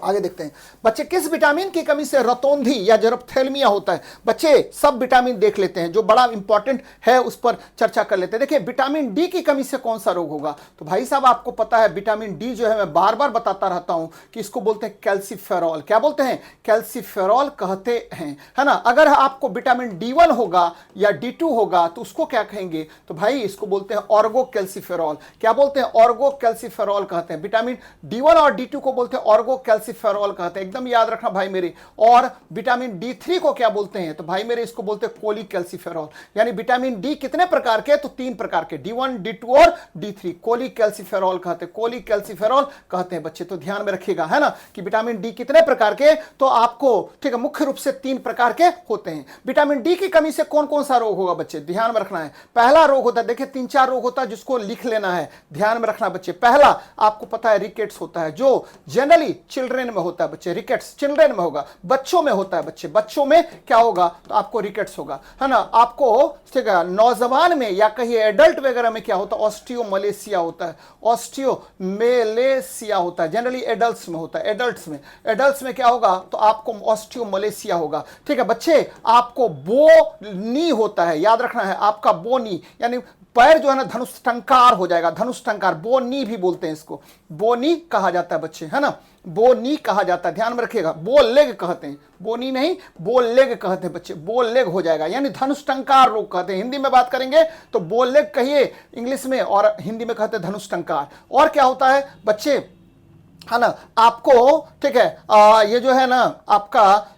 आगे देखते हैं बच्चे, किस विटामिन की कमी से रतौंधी या जरप्थेल्मिया होता है? बच्चे सब विटामिन देख लेते हैं, जो बड़ा इंपॉर्टेंट है उस पर चर्चा कर लेते हैं। देखिए विटामिन डी की कमी से कौन सा रोग होगा? तो भाई साहब आपको पता है विटामिन डी जो है, मैं बार बार बताता रहता हूं कि इसको बोलते हैं कैल्सीफेरॉल। क्या बोलते हैं? कैल्सीफेरॉल कहते हैं, है ना। अगर आपको विटामिन D1 होगा या D2 होगा तो उसको क्या कहेंगे? तो भाई इसको बोलते हैं ऑर्गो कैल्सीफेरॉल। क्या बोलते हैं? ऑर्गो कैल्सीफेरॉल कहते हैं। विटामिन D1 और D2 को बोलते हैं ऑर्गो कैल्सीफेरॉल कहते हैं, एकदम याद रखना भाई मेरे। और विटामिन D3 को क्या बोलते हैं? तो भाई मेरे इसको बोलते हैं कोली कैल्सीफेरॉल। यानी विटामिन डी कितने प्रकार के? तो 3 प्रकार के, D1, D2 और D3। कोली कैल्सीफेरॉल कहते हैं, कोली कैल्सीफेरॉल कहते हैं बच्चे। तो ध्यान में रखिएगा, है ना, कि विटामिन डी कितने प्रकार के? तो आपको ठीक है मुख्य रूप से 3 प्रकार के होते हैं। विटामिन डी की कमी से कौन कौन सा रोग होगा बच्चे? ध्यान में रखना है। पहला रोग होता है, देखिए 3-4 रोग होता है जिसको लिख लेना है, ध्यान में रखना बच्चे। पहला आपको पता है रिकेट्स होता है, जो जनरली चिल्ड्रेन में होता है बच्चे। रिकेट्स चिल्ड्रेन में होगा, बच्चों में होता है बच्चे। बच्चों में क्या होगा? तो आपको रिकेट्स होगा, है ना। आपको ठीक है नौजवान में या कहिए एडल्ट वगैरह में क्या होता है? ऑस्टियोमलेशिया होता है, ऑस्टियोमलेशिया होता है, जनरली एडल्ट्स में होता है। एडल्ट्स में क्या होगा? तो आपको ऑस्टियोमलेशिया होगा, ठीक है बच्चे। आपको बो नी होता है, याद रखना है, आपका बो नी यानी पैर जो है ना धनुष टंकार हो जाएगा, धनुष टंकार, बोनी भी बोलते हैं इसको, बोनी कहा जाता है बच्चे, है ना, बोनी कहा जाता है, ध्यान में रखिएगा। बोल लेग कहते हैं, बोनी नहीं बोल लेग कहते हैं बच्चे, बोल लेग हो जाएगा, यानी धनुष टंकार रोग कहते हैं। हिंदी में बात करेंगे तो बोल लेग कहिए इंग्लिश में, और हिंदी में कहते हैं धनुष टंकार। और क्या होता है बच्चे, है ना, आपको ठीक है ये जो है ना आपका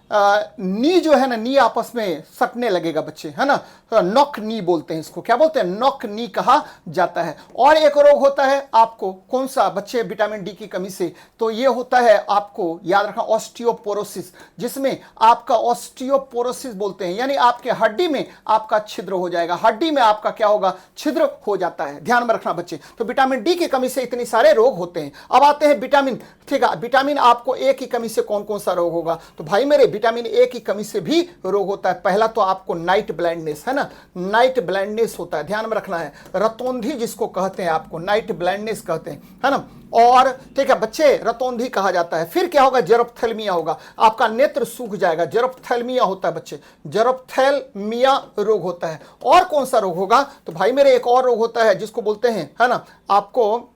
नी जो है ना, नी आपस में सटने लगेगा बच्चे, है ना, नॉक नी बोलते हैं इसको। क्या बोलते हैं? नॉक नी कहा जाता है। और एक रोग होता है आपको, कौन सा बच्चे? विटामिन डी की कमी से, तो ये होता है आपको याद रखना ऑस्टियोपोरोसिस, जिसमें आपका ऑस्टियोपोरोसिस बोलते हैं, यानी आपके हड्डी में आपका छिद्र हो जाएगा, हड्डी में आपका क्या होगा? छिद्र हो जाता है, ध्यान में रखना बच्चे। तो विटामिन डी की कमी से इतने सारे रोग होते हैं। अब आते हैं विटामिन, ठीक है, विटामिन आपको ए की कमी से कौन कौन सा रोग होगा? तो भाई मेरे विटामिन ए की कमी से भी रोग होता है। पहला तो आपको नाइट ब्लाइंडनेस, है ना, नाइट ब्लाइंडनेस होता है, ध्यान में रखना है। रतौंधी जिसको कहते हैं, आपको नाइट ब्लाइंडनेस कहते हैं, है ना। और ठीक है बच्चे रतौंधी कहा जाता है। फिर क्या होगा? जेरोप्थेल्मिया होगा, आपका नेत्र सूख जाएगा, जेरोप्थेल्मिया होता है बच्चे, जेरोप्थेल्मिया रोग होता है। और कौन सा रोग होगा? तो भाई मेरे एक और रोग होता है जिसको बोलते हैं, है ना, आपको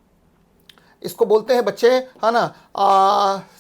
इसको बोलते हैं बच्चे, है ना,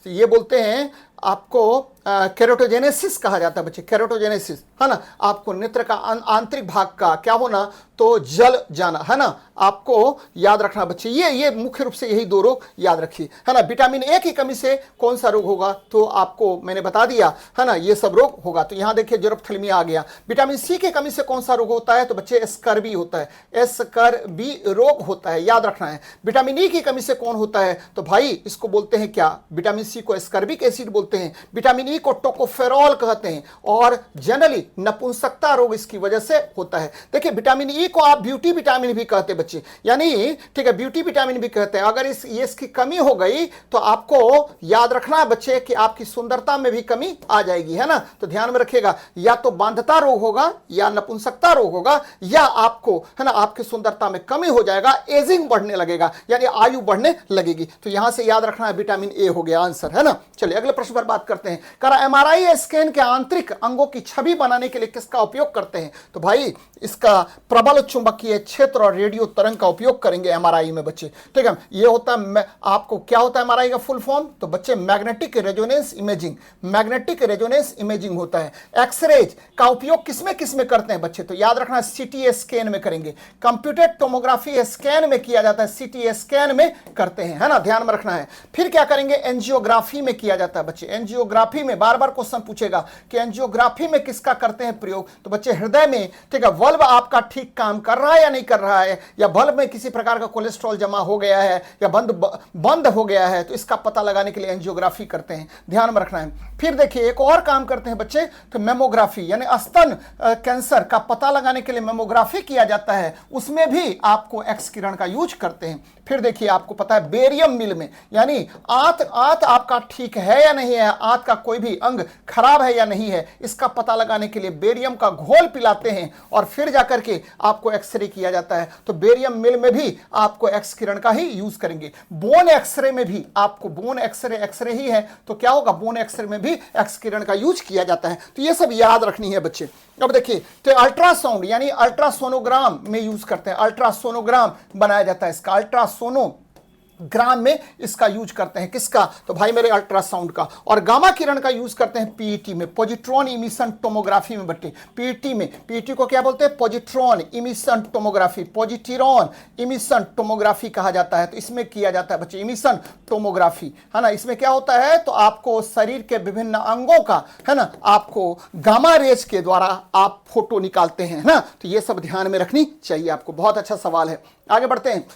ये बोलते हैं आपको केरोटोजेनेसिस कहा जाता है बच्चे, केरोटोजेनेसिस, है ना, आपको नेत्र का आंतरिक भाग का क्या होना? तो जल जाना, है ना, आपको याद रखना बच्चे। ये मुख्य रूप से यही 2 रोग याद रखिए, है ना। विटामिन ए की कमी से कौन सा रोग होगा? तो आपको मैंने बता दिया, है ना, ये सब रोग होगा। तो यहां देखिए जेरोप्थेल्मिया आ गया। विटामिन सी की कमी से कौन सा रोग होता है? तो बच्चे स्कर्वी होता है, स्कर्वी रोग होता है, याद रखना है। विटामिन ई की कमी से कौन होता है? तो भाई इसको बोलते हैं क्या? विटामिन सी को स्कर्बिक एसिड बोलते हैं। विटामिन ई को टोकोफेरॉल कहते हैं और जनरली नपुंसकता रोग इसकी वजह से होता है। देखिए विटामिन ई को आप ब्यूटी विटामिन भी कहते हैं बच्चे, यानी ठीक है ब्यूटी विटामिन भी कहते हैं। अगर इसकी कमी हो गई तो आपको याद रखना है बच्चे कि आपकी सुंदरता में भी कमी आ जाएगी, है ना। तो ध्यान में रखिएगा, या तो बांधता रोग होगा या नपुंसकता रोग होगा, या आपको है ना आपकी सुंदरता में कमी हो जाएगा, एजिंग बढ़ने लगेगा यानी आयु बढ़ने लगेगी। तो यहां से याद रखना है विटामिन ए हो गया आंसर, है ना। चलिए अगले प्रश्न पर बात करते हैं। करा एमआरआई स्कैन के आंतरिक अंगों की छवि बनाने के लिए किसका उपयोग करते हैं? तो भाई इसका प्रबल चुंबकीय क्षेत्र और रेडियो तरंग का उपयोग करेंगे एमआरआई में बच्चे, ठीक है। ये होता है आपको क्या होता है एमआरआई का फुल फॉर्म? तो बच्चे magnetic resonance imaging, magnetic resonance imaging होता है। एक्सरेज का उपयोग किसमें किसमें करते हैं बच्चे? तो याद रखना सीटी स्कैन में करेंगे, कंप्यूटेड टोमोग्राफी स्कैन में किया जाता है, सीटी स्कैन में करते हैं, है ना, ध्यान में रखना है। फिर क्या करेंगे? एंजियोग्राफी में किया जाता है बच्चे। एंजियोग्राफी में बार बार क्वेश्चन पूछेगा कि एंजियोग्राफी में किसका करते हैं प्रयोग? तो बच्चे हृदय में, ठीक है, वल्व आपका ठीक काम कर रहा है या नहीं कर रहा है, या वल्व में किसी प्रकार का कोलेस्ट्रॉल जमा हो गया है या बंद हो गया है, तो इसका पता लगाने के लिए एंजियोग्राफी करते हैं, ध्यान में रखना है। फिर देखिए एक और काम करते हैं बच्चे, तो मेमोग्राफी यानी स्तन कैंसर का पता लगाने के लिए मेमोग्राफी किया जाता है, उसमें भी आपको एक्स किरण का यूज करते हैं। फिर देखिए आपको पता है बेरियम मिल में, यानी आंत आपका ठीक है या नहीं है, आंत का कोई भी अंग खराब है या नहीं है, इसका पता लगाने के लिए बेरियम का घोल पिलाते हैं और फिर जाकर के आपको एक्सरे किया जाता है। तो बेरियम मिल में भी आपको एक्स किरण का ही यूज करेंगे। बोन एक्सरे में भी आपको, बोन एक्सरे ही है तो क्या होगा, बोन एक्सरे में भी एक्स किरण का यूज किया जाता है। तो ये सब याद रखनी है बच्चे। अब देखिए तो अल्ट्रासाउंड यानी अल्ट्रासोनोग्राम में यूज करते हैं, अल्ट्रासोनोग्राम बनाया जाता है इसका, अल्ट्रासोनोग्राम में इसका यूज करते हैं। किसका? तो भाई मेरे अल्ट्रासाउंड का। और गामा किरण का यूज करते हैं पीईटी में, पॉजिट्रॉन इमिशन टोमोग्राफी में बच्चे। पीईटी में, पीईटी को क्या बोलते हैं? Positron emission tomography, positron emission tomography कहा जाता है। तो इसमें किया जाता है बच्चे इमिशन टोमोग्राफी, है ना। इसमें क्या होता है, तो आपको शरीर के विभिन्न अंगों का, है ना, आपको गामा रेज के द्वारा आप फोटो निकालते हैं, है ना। तो ये सब ध्यान में रखनी चाहिए आपको। बहुत अच्छा सवाल है, आगे बढ़ते हैं।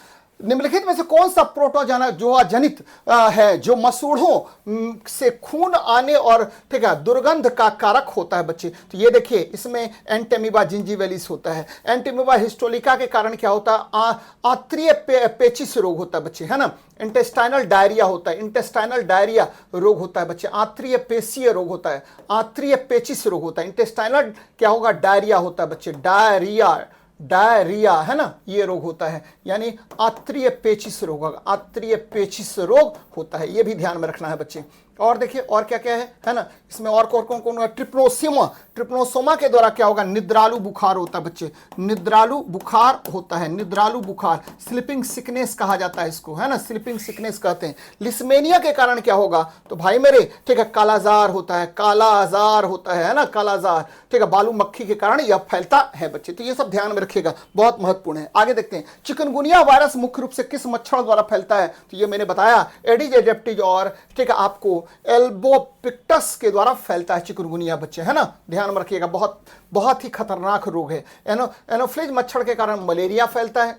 निम्नलिखित में से कौन सा प्रोटोजोआ जनित है जो मसूड़ों से खून आने और ठीक है दुर्गंध का कारक होता है बच्चे? तो ये देखिए इसमें एंटेमीबा जिंजीवेलिस होता है। एंटेमीबा हिस्टोलिका के कारण क्या होता है? आंत्रीय पेचिश रोग होता है बच्चे, है ना। इंटेस्टाइनल डायरिया होता है, इंटेस्टाइनल डायरिया रोग होता है बच्चे। आंत्रीय पेशीय रोग होता है, आंत्रीय पेचिश रोग होता है। इंटेस्टाइनल क्या होगा? डायरिया होता है बच्चे, डायरिया, है ना, ये रोग होता है, यानी आंत्रीय पेचिश रोग होगा, आंत्रीय पेचिश रोग होता है, ये भी ध्यान में रखना है बच्चे। और देखिए और क्या क्या है ना, इसमें और कौन कौन? ट्रिप्नोसोमा के द्वारा क्या होगा? निद्रालु बुखार होता है बच्चे, निद्रालु बुखार होता है, निद्रालु बुखार, स्लीपिंग सिकनेस कहा जाता है इसको, है ना, स्लीपिंग सिकनेस कहते हैं। लिस्मेनिया के कारण क्या होगा? तो भाई मेरे ठीक है कालाजार होता है, कालाजार होता है ना, कालाजार, ठीक है, बालू मक्खी के कारण यह फैलता है बच्चे। तो ये सब ध्यान में रखिएगा, बहुत महत्वपूर्ण है। आगे देखते हैं, चिकनगुनिया वायरस मुख्य रूप से किस मच्छर द्वारा फैलता है? तो ये मैंने बताया, एडिज एजिप्टिस और ठीक है आपको एल्बोपिक्टस के द्वारा फैलता है चिकनगुनिया बच्चे, है ना, ध्यान में रखिएगा। बहुत ही खतरनाक रोग है। एनोफ्लिज मच्छर के कारण मलेरिया फैलता है,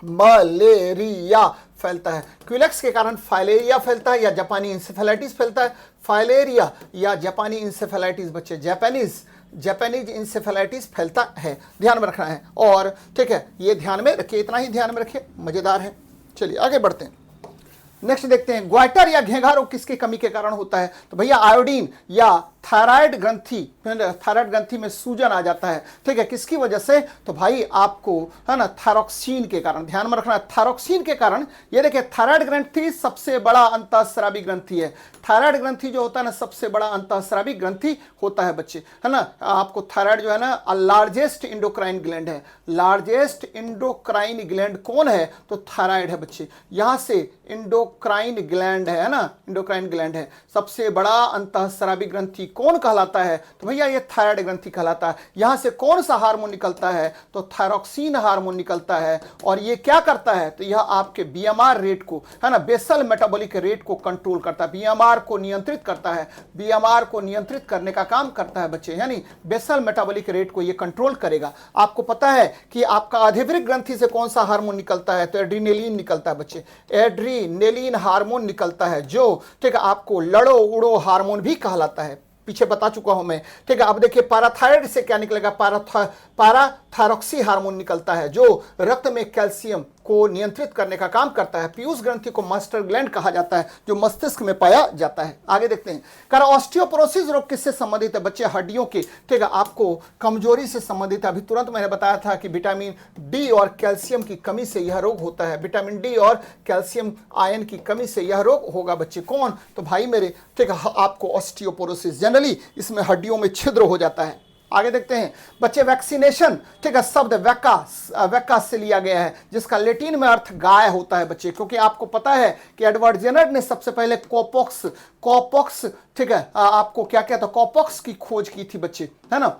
मलेरिया फैलता है। क्विलेक्स के कारण फाइलेरिया फैलता है या जापानी इंसेफेलाइटिस फैलता है, फाइलेरिया या जापानी इंसेफेलाइटिस बच्चे, जापानीज इंसेफेलाइटिस फैलता है, ध्यान में रखना है। और ठीक है ये ध्यान में रखिए, इतना ही ध्यान में रखिए, मजेदार है। चलिए आगे बढ़ते हैं, नेक्स्ट देखते हैं, ग्वाइटर या घेंघा रोग किसकी कमी के कारण होता है? तो भैया आयोडीन या थायराइड ग्रंथि में सूजन आ जाता है, ठीक है, किसकी वजह से? तो भाई आपको, है ना, थायरॉक्सिन के कारण, ध्यान में रखना है, थायरॉक्सिन के कारण। ये देखिए थायराइड ग्रंथि सबसे बड़ा अंतःस्रावी ग्रंथि है, थायराइड ग्रंथि जो होता है ना सबसे बड़ा अंतःस्रावी ग्रंथि होता है बच्चे, है ना। आपको थायराइड जो है ना लार्जेस्ट इंडोक्राइन ग्लैंड है, लार्जेस्ट इंडोक्राइन ग्लैंड कौन है? तो थायराइड है बच्चे। यहां से इंडोक्राइन ग्लैंड है ना, इंडोक्राइन ग्लैंड है, सबसे बड़ा अंतःस्रावी ग्रंथि कौन कहलाता है? तो भैया ये थायराइड ग्रंथि कहलाता है। यहां से कौन सा हार्मोन निकलता है? तो थायरॉक्सिन हार्मोन निकलता है। और ये क्या करता है? तो यह आपके बीएमआर रेट को, है ना, बेसल मेटाबॉलिक रेट को कंट्रोल करता है, बीएमआर को नियंत्रित करता है। बीएमआर को नियंत्रित करने का काम करता है बच्चे, यानी बेसल मेटाबॉलिक रेट को ये कंट्रोल करेगा। आपको पता है कि आपका आधिवृक्क ग्रंथि से कौन सा हार्मोन निकलता है? तो एड्रीनेलिन निकलता है बच्चे, एड्रीनेलिन हार्मोन निकलता है, जो ठीक है आपको लड़ो उड़ो हार्मोन भी कहलाता है। पीछे बता चुका हूं मैं, ठीक है। अब देखिए पैराथायराइड से क्या निकलेगा? पैराथायरॉक्सी हार्मोन निकलता है, जो रक्त में कैल्शियम को नियंत्रित करने का काम करता है। पीयूष ग्रंथि को मास्टर ग्लैंड कहा जाता है, जो मस्तिष्क में पाया जाता है। आगे देखते हैं, कारण ऑस्टियोपोरोसिस रोग किससे संबंधित है बच्चे? हड्डियों की, ठीक है, आपको कमजोरी से संबंधित है। अभी तुरंत मैंने बताया था कि विटामिन डी और कैल्शियम की कमी से यह रोग होता है। विटामिन डी और कैल्शियम आयन की कमी से यह रोग होगा बच्चे। कौन? तो भाई मेरे, ठीक है, आपको ऑस्टियोपोरोसिस, जनरली इसमें हड्डियों में छिद्र हो जाता है। आगे देखते हैं बच्चे, वैक्सीनेशन, ठीक है, शब्द वैका से लिया गया है, जिसका लैटिन में अर्थ गाय होता है बच्चे। क्योंकि आपको पता है कि एडवर्ड जेनर ने सबसे पहले कॉपॉक्स, ठीक है, आपको क्या कहता है, कॉपॉक्स की खोज की थी बच्चे, है ना,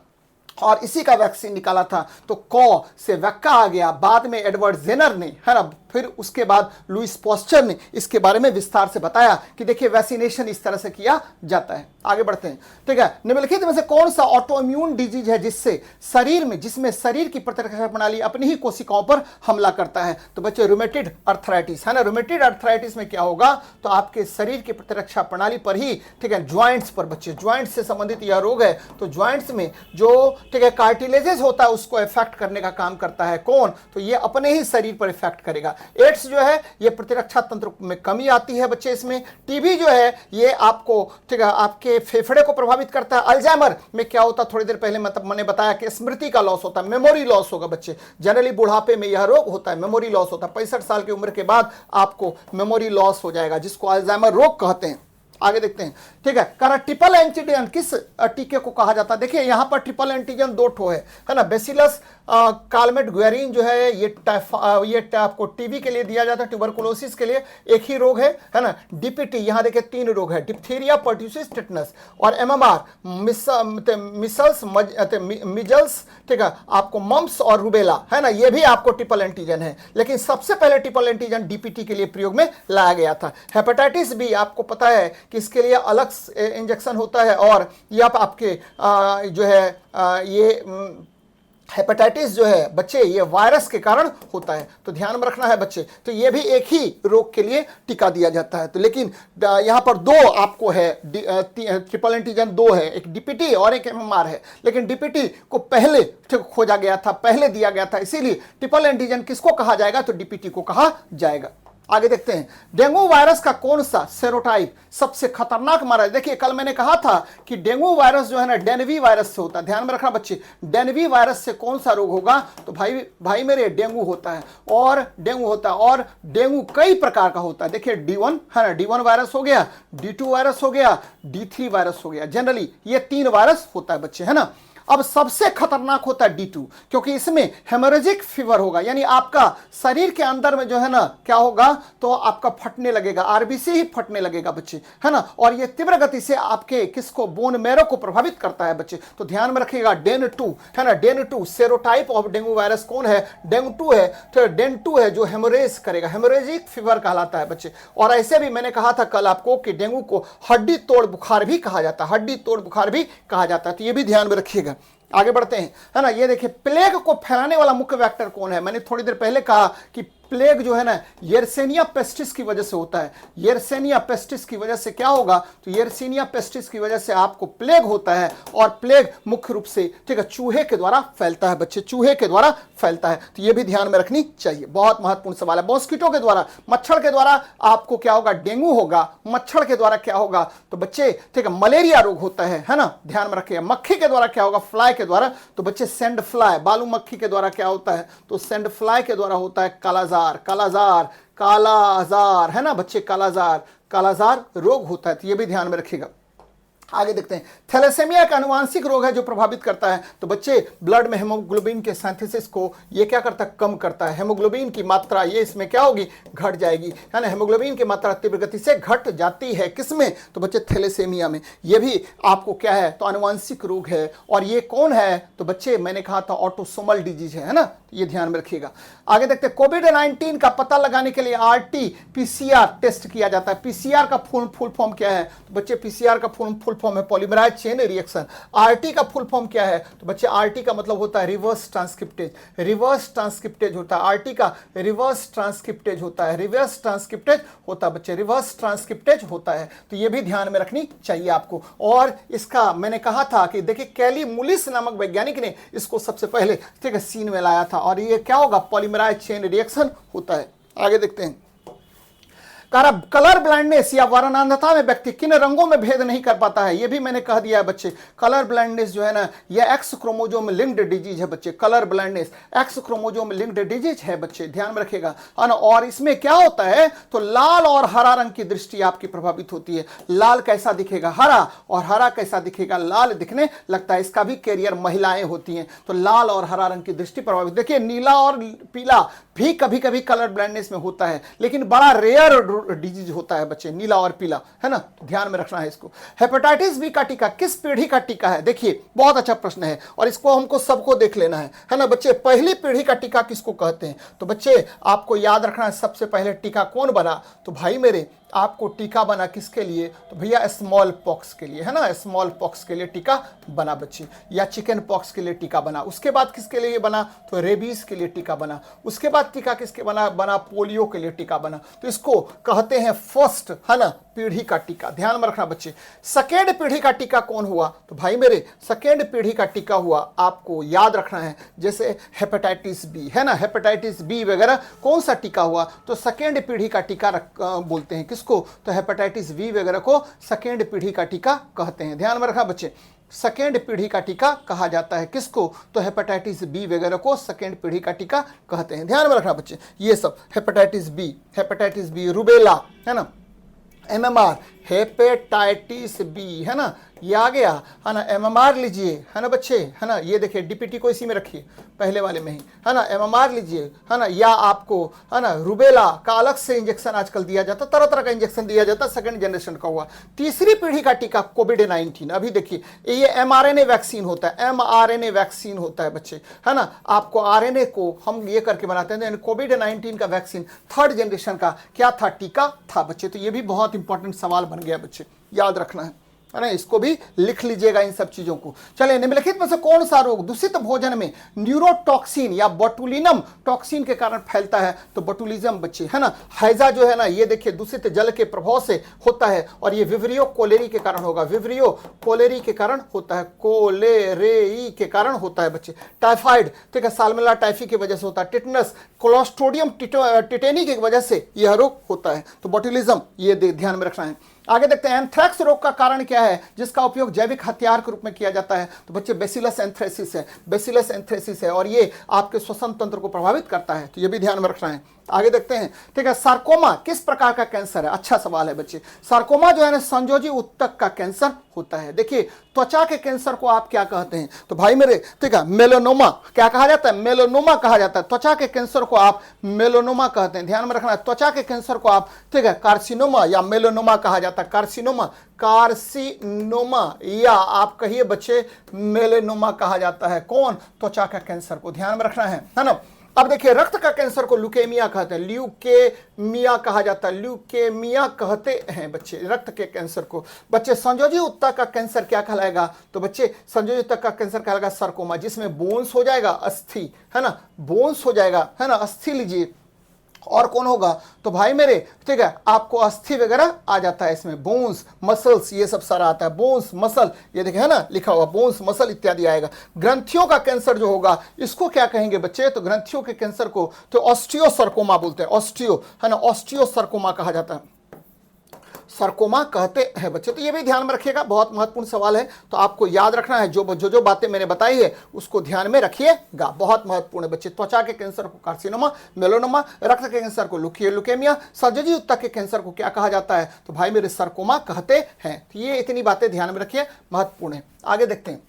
और इसी का वैक्सीन निकाला था। तो कॉ से वैक्का आ गया। बाद में एडवर्ड जेनर ने, है ना, फिर उसके बाद लुइस पॉस्चर ने इसके बारे में विस्तार से बताया कि देखिए वैक्सीनेशन इस तरह से किया जाता है। आगे बढ़ते हैं, ठीक है। निम्नलिखित में से कौन सा ऑटो इम्यून डिजीज है जिसमें शरीर की प्रतिरक्षा प्रणाली अपनी ही कोशिकाओं पर हमला करता है? तो बच्चे रूमेटिड अर्थराइटिस, है ना। रूमेटिड अर्थराइटिस में क्या होगा? तो आपके शरीर की प्रतिरक्षा प्रणाली पर ही, ठीक है, ज्वाइंट्स पर बच्चे, ज्वाइंट्स से संबंधित यह रोग है। तो ज्वाइंट्स में जो, ठीक है, कार्टिलेजेस होता है उसको इफेक्ट करने का काम करता है। कौन? तो ये अपने ही शरीर पर इफेक्ट करेगा। एड्स जो है ये प्रतिरक्षा तंत्र में कमी आती है बच्चे इसमें। टीबी जो है ये आपको, ठीक है, आपके फेफड़े को प्रभावित करता है। अल्जाइमर में क्या होता है? थोड़ी देर पहले मतलब मैंने बताया कि स्मृति का लॉस होता है, मेमोरी लॉस होगा बच्चे। जनरली बुढ़ापे में यह रोग होता है, मेमोरी लॉस होता है। 65 साल की उम्र के बाद आपको मेमोरी लॉस हो जाएगा, जिसको अल्जाइमर रोग कहते हैं। आगे देखते हैं, ठीक है। कारण ट्रिपल एंटीजन किस टीके को कहा जाता है? देखिए यहां पर ट्रिपल एंटीजन दो ठो है ना। बेसिलस कालमेट ग्वेरिन जो है ये आपको टीबी के लिए दिया जाता है, ट्यूबरकुलोसिस के लिए एक ही रोग है ना। डीपीटी, यहां देखिए 3 रोग है, डिप्थीरिया, पर्ट्यूसिस, टिटनस। और एमएमआर, मिसल्स, मिजल्स, ठीक है, आपको मम्प्स और रूबेला, है ना, ये भी आपको ट्रिपल एंटीजन है। लेकिन सबसे पहले ट्रिपल एंटीजन डीपीटी के लिए प्रयोग में लाया गया था। हेपेटाइटिस बी, आपको पता है कि इसके लिए अलग इंजेक्शन होता है। और ये आपके जो है ये हेपेटाइटिस जो है बच्चे, ये वायरस के कारण होता है, तो ध्यान में रखना है बच्चे। तो ये भी एक ही रोग के लिए टीका दिया जाता है। तो लेकिन यहां पर 2 आपको है, ट्रिपल एंटीजन 2 है, एक डीपीटी और एक एमएमआर है। लेकिन डीपीटी को पहले खोजा गया था, पहले दिया गया था, इसीलिए ट्रिपल एंटीजन किसको कहा जाएगा? तो डीपीटी को कहा जाएगा। आगे देखते हैं, डेंगू वायरस का कौन सा सेरोटाइप सबसे खतरनाक माना है? देखिए कल मैंने कहा था कि डेंगू वायरस जो है ना डेनवी वायरस से होता है। ध्यान में रखना बच्चे, डेनवी वायरस से कौन सा रोग होगा? तो भाई मेरे डेंगू होता है। और डेंगू कई प्रकार का होता है। देखिए D1 है ना, D1 वायरस हो गया, D2 वायरस हो गया, D3 वायरस हो गया। जनरली ये 3 वायरस होता है बच्चे, है ना। अब सबसे खतरनाक होता है D2, क्योंकि इसमें हेमोरेजिक फीवर होगा, यानी आपका शरीर के अंदर में जो है ना क्या होगा? तो आपका फटने लगेगा, आरबीसी ही फटने लगेगा बच्चे, है ना। और ये तीव्र गति से आपके किसको? बोन मैरो को प्रभावित करता है बच्चे। तो ध्यान में रखिएगा, डेन 2 है ना, DEN 2 serotype of dengue virus कौन है? डेंगू 2 है। तो डेन 2 है जो हेमोरेज करेगा, हेमोरेजिक फीवर कहलाता है बच्चे। और ऐसे भी मैंने कहा था कल आपको कि डेंगू को हड्डी तोड़ बुखार भी कहा जाता है, हड्डी तोड़ बुखार भी कहा जाता है। तो ये भी ध्यान में रखिएगा। आगे बढ़ते हैं, है ना। ये देखिए प्लेग को फैलाने वाला मुख्य वेक्टर कौन है? मैंने थोड़ी देर पहले कहा कि प्लेग जो है ना येरसेनिया पेस्टिस की वजह से होता है। येरसेनिया पेस्टिस की वजह से क्या होगा? तो येरसेनिया पेस्टिस की वजह से आपको प्लेग होता है। और प्लेग मुख्य रूप से, ठीक है, चूहे के द्वारा फैलता है बच्चे, चूहे के द्वारा फैलता है। तो ये भी ध्यान में रखनी चाहिए, बहुत महत्वपूर्ण सवाल है। मॉस्किटो के द्वारा, मच्छर के द्वारा आपको क्या होगा? डेंगू होगा। मच्छर के द्वारा क्या होगा? तो बच्चे, ठीक है, मलेरिया रोग होता है ना, ध्यान में रखिएगा। मक्खी के द्वारा क्या होगा? फ्लाई के द्वारा, तो बच्चे सैंड फ्लाई, बालू मक्खी के द्वारा क्या होता है? तो सैंड फ्लाई के द्वारा होता है कालाजार, है ना बच्चे, कालाजार रोग होता है। तो ये भी ध्यान में रखिएगा। आगे देखते हैं, थैलेसेमिया एक आनुवांशिक रोग है जो प्रभावित करता है तो बच्चे ब्लड में हेमोग्लोबिन के सिंथेसिस को ये क्या करता है, कम करता है। हेमोग्लोबिन की मात्रा ये इसमें क्या होगी, घट जाएगी, है ना। हेमोग्लोबिन की मात्रा तीव्र गति से घट जाती है, किसमें, तो बच्चे थैलेसेमिया में। ये भी आपको क्या है, तो आनुवांशिक रोग है। और ये कौन है, तो बच्चे मैंने कहा था ऑटोसोमल डिजीज है ना, ये ध्यान में रखिएगा। आगे देखते हैं, कोविड-19 का पता लगाने के लिए RT-PCR टेस्ट किया जाता है। पीसीआर का फुल फॉर्म क्या है, तो बच्चे पीसीआर का फुल फॉर्म है पॉलीमराइज चेन रिएक्शन। आरटी का फुल फॉर्म क्या है, तो बच्चे आरटी का मतलब होता है रिवर्स ट्रांसक्रिप्टेज। रिवर्स ट्रांसक्रिप्टेज होता है आरटी का, रिवर्स ट्रांसक्रिप्टेज होता है, रिवर्स ट्रांसक्रिप्टेज होता है बच्चे, रिवर्स ट्रांसक्रिप्टेज होता है। तो ये भी ध्यान में रखनी चाहिए आपको। और इसका मैंने कहा था कि देखिए कैली मुलिस नामक वैज्ञानिक ने इसको सबसे पहले ठीक है सीन में लाया था। और ये क्या होगा, पॉलीमराइज चेन रिएक्शन होता है। आगे देखते हैं, कलर ब्लाइंडनेस या वर्णांधता में व्यक्ति किन रंगों में भेद नहीं कर पाता है, ये भी मैंने कह दिया है बच्चे। कलर ब्लाइंडनेस जो है ना, ये एक्स क्रोमोजोम लिंक्ड डिजीज है बच्चे। Colour blindness x chromosome linked disease है बच्चे, ध्यान में रखिएगा। और इसमें क्या होता है, तो लाल और हरा रंग की दृष्टि आपकी प्रभावित होती है। लाल कैसा दिखेगा, हरा, और हरा कैसा दिखेगा, लाल दिखने लगता है। इसका भी कैरियर महिलाएं होती हैं, तो लाल और हरा रंग की दृष्टि प्रभावित। देखिए नीला और पीला भी कभी कभी कलर ब्लाइंडनेस में होता है, लेकिन बड़ा रेयर डिजीज होता है बच्चे, नीला और पीला, है ना, ध्यान में रखना है इसको। हेपेटाइटिस बी का टीका किस पीढ़ी का टीका है, देखिए बहुत अच्छा प्रश्न है और इसको हमको सबको देख लेना है ना बच्चे। पहली पीढ़ी का टीका किसको कहते हैं, तो बच्चे आपको याद रखना है सबसे पहले टीका कौन बना, तो भाई मेरे आपको टीका बना किसके लिए, तो भैया स्मॉल पॉक्स के लिए, है ना, स्मॉल पॉक्स के लिए टीका बना बच्चे, या चिकन पॉक्स के लिए टीका बना। उसके बाद किसके लिए बना, तो रेबीज के लिए टीका बना। उसके बाद टीका किसके बना पोलियो के लिए टीका बना। तो इसको कहते हैं फर्स्ट, है ना, पीढ़ी का टीका, ध्यान में रखना बच्चे। सेकेंड पीढ़ी का टीका कौन हुआ, तो भाई मेरे सेकेंड पीढ़ी का टीका हुआ, आपको याद रखना है, जैसे हेपेटाइटिस बी, है ना, हेपेटाइटिस बी वगैरह कौन सा टीका हुआ, तो सेकेंड पीढ़ी का टीका बोलते हैं किसको, तो हेपेटाइटिस बी वगैरह को सेकेंड पीढ़ी का टीका कहते हैं। ध्यान में रखना बच्चे, सेकेंड पीढ़ी का टीका कहा जाता है किसको, तो हेपेटाइटिस बी वगैरह को सेकेंड पीढ़ी का टीका कहते हैं। ध्यान में रखना बच्चे, ये सब हेपेटाइटिस बी, रुबेला, है ना, MMR हेपेटाइटिस बी, है ना, ये आ गया, है ना। MMR लीजिए, है ना बच्चे, है ना, ये देखिए DPT को इसी में रखिए, पहले वाले में ही, है ना। MMR लीजिए, है ना, या आपको, है ना, रुबेला का अलग से इंजेक्शन आजकल दिया जाता, तरह तरह का इंजेक्शन दिया जाता, सेकंड जनरेशन का हुआ। तीसरी पीढ़ी का टीका कोविड-19, अभी देखिए ये mRNA वैक्सीन होता है, mRNA वैक्सीन होता है बच्चे, है ना। आपको RNA को हम ये करके बनाते हैं। कोविड-19 का वैक्सीन थर्ड जनरेशन का क्या था, टीका था बच्चे। तो ये भी बहुत इंपॉर्टेंट सवाल बन गया बच्चे, याद रखना है ना, इसको भी लिख लीजिएगा इन सब चीजों को। चलिए, निम्नलिखित में से कौन सा रोग दूषित भोजन में न्यूरोटॉक्सिन या बोटुलिनम टॉक्सिन के कारण फैलता है, तो बोटुलिज्म बच्चे, है ना। हैजा जो है ना, ये देखिए दूषित जल के प्रभाव से होता है और ये विवरियो कोलेरी के कारण होगा, विवरियो कोलेरी के कारण होता है, कोलेरेई के कारण होता है बच्चे। टाइफाइड, ठीक है, साल्मोनेला टाइफी की वजह से होता है। टिटनस, क्लोस्ट्रोडियम टिटेनी की वजह से यह रोग होता है। तो बोटुलिज्म ये ध्यान में रखना है। आगे देखते हैं, एंथ्रैक्स रोग का कारण क्या है जिसका उपयोग जैविक हथियार के रूप में किया जाता है, तो बच्चे बेसिलस एंथ्रेसिस है, बेसिलस एंथ्रेसिस है, और ये आपके श्वसन तंत्र को प्रभावित करता है। तो ये भी ध्यान में रखना है। आगे देखते हैं, ठीक है, सार्कोमा किस प्रकार का कैंसर है, अच्छा सवाल है बच्चे। सार्कोमा जो है ना, संयोजी उत्तक का कैंसर होता है। देखिए त्वचा के कैंसर को आप क्या कहते हैं, तो भाई मेरे, ठीक है, मेलानोमा क्या कहा जाता है, मेलानोमा कहा जाता है। त्वचा के कैंसर को आप मेलानोमा कहते हैं, ध्यान में रखना है। त्वचा के कैंसर को आप, ठीक है, कार्सिनोमा या मेलानोमा कहा जाता है। कार्सिनोमा या आप कहिए बच्चे मेलानोमा कहा जाता है। कौन, त्वचा का कैंसर को, ध्यान में रखना है ना। अब देखिए, रक्त का कैंसर को ल्यूकेमिया कहते हैं, ल्यूकेमिया कहा जाता है, ल्यूकेमिया कहते हैं बच्चे रक्त के कैंसर को। बच्चे संयोजी उत्तक का कैंसर क्या कहलाएगा, तो बच्चे संयोजी उत्तक का कैंसर कहलाएगा सार्कोमा, जिसमें बोन्स हो जाएगा, अस्थि, है ना, बोन्स हो जाएगा, है ना, अस्थि लीजिए। और कौन होगा, तो भाई मेरे, ठीक है, आपको अस्थि वगैरह आ जाता है इसमें, बोन्स, मसल्स, ये सब सारा आता है, बोन्स, मसल, ये देखिए, है ना, लिखा हुआ बोन्स, मसल इत्यादि आएगा। ग्रंथियों का कैंसर जो होगा इसको क्या कहेंगे बच्चे, तो ग्रंथियों के कैंसर को तो ऑस्टियोसर्कोमा बोलते हैं, ऑस्टियो, है ना, ऑस्टियोसर्कोमा कहा जाता है। सरकोमा कहते हैं बच्चे। तो ये भी ध्यान में रखिएगा, बहुत महत्वपूर्ण सवाल है, तो आपको याद रखना है। जो बातें मैंने बताई है उसको ध्यान में रखिएगा, बहुत महत्वपूर्ण है बच्चे। त्वचा के कैंसर को कार्सिनोमा, मेलोनोमा, रक्त के कैंसर को लुकेमिया, सर्जरी ऊतक के कैंसर को क्या कहा जाता है, तो भाई मेरे सरकोमा कहते हैं। तो ये इतनी बातें ध्यान में रखिए, महत्वपूर्ण है। आगे देखते हैं,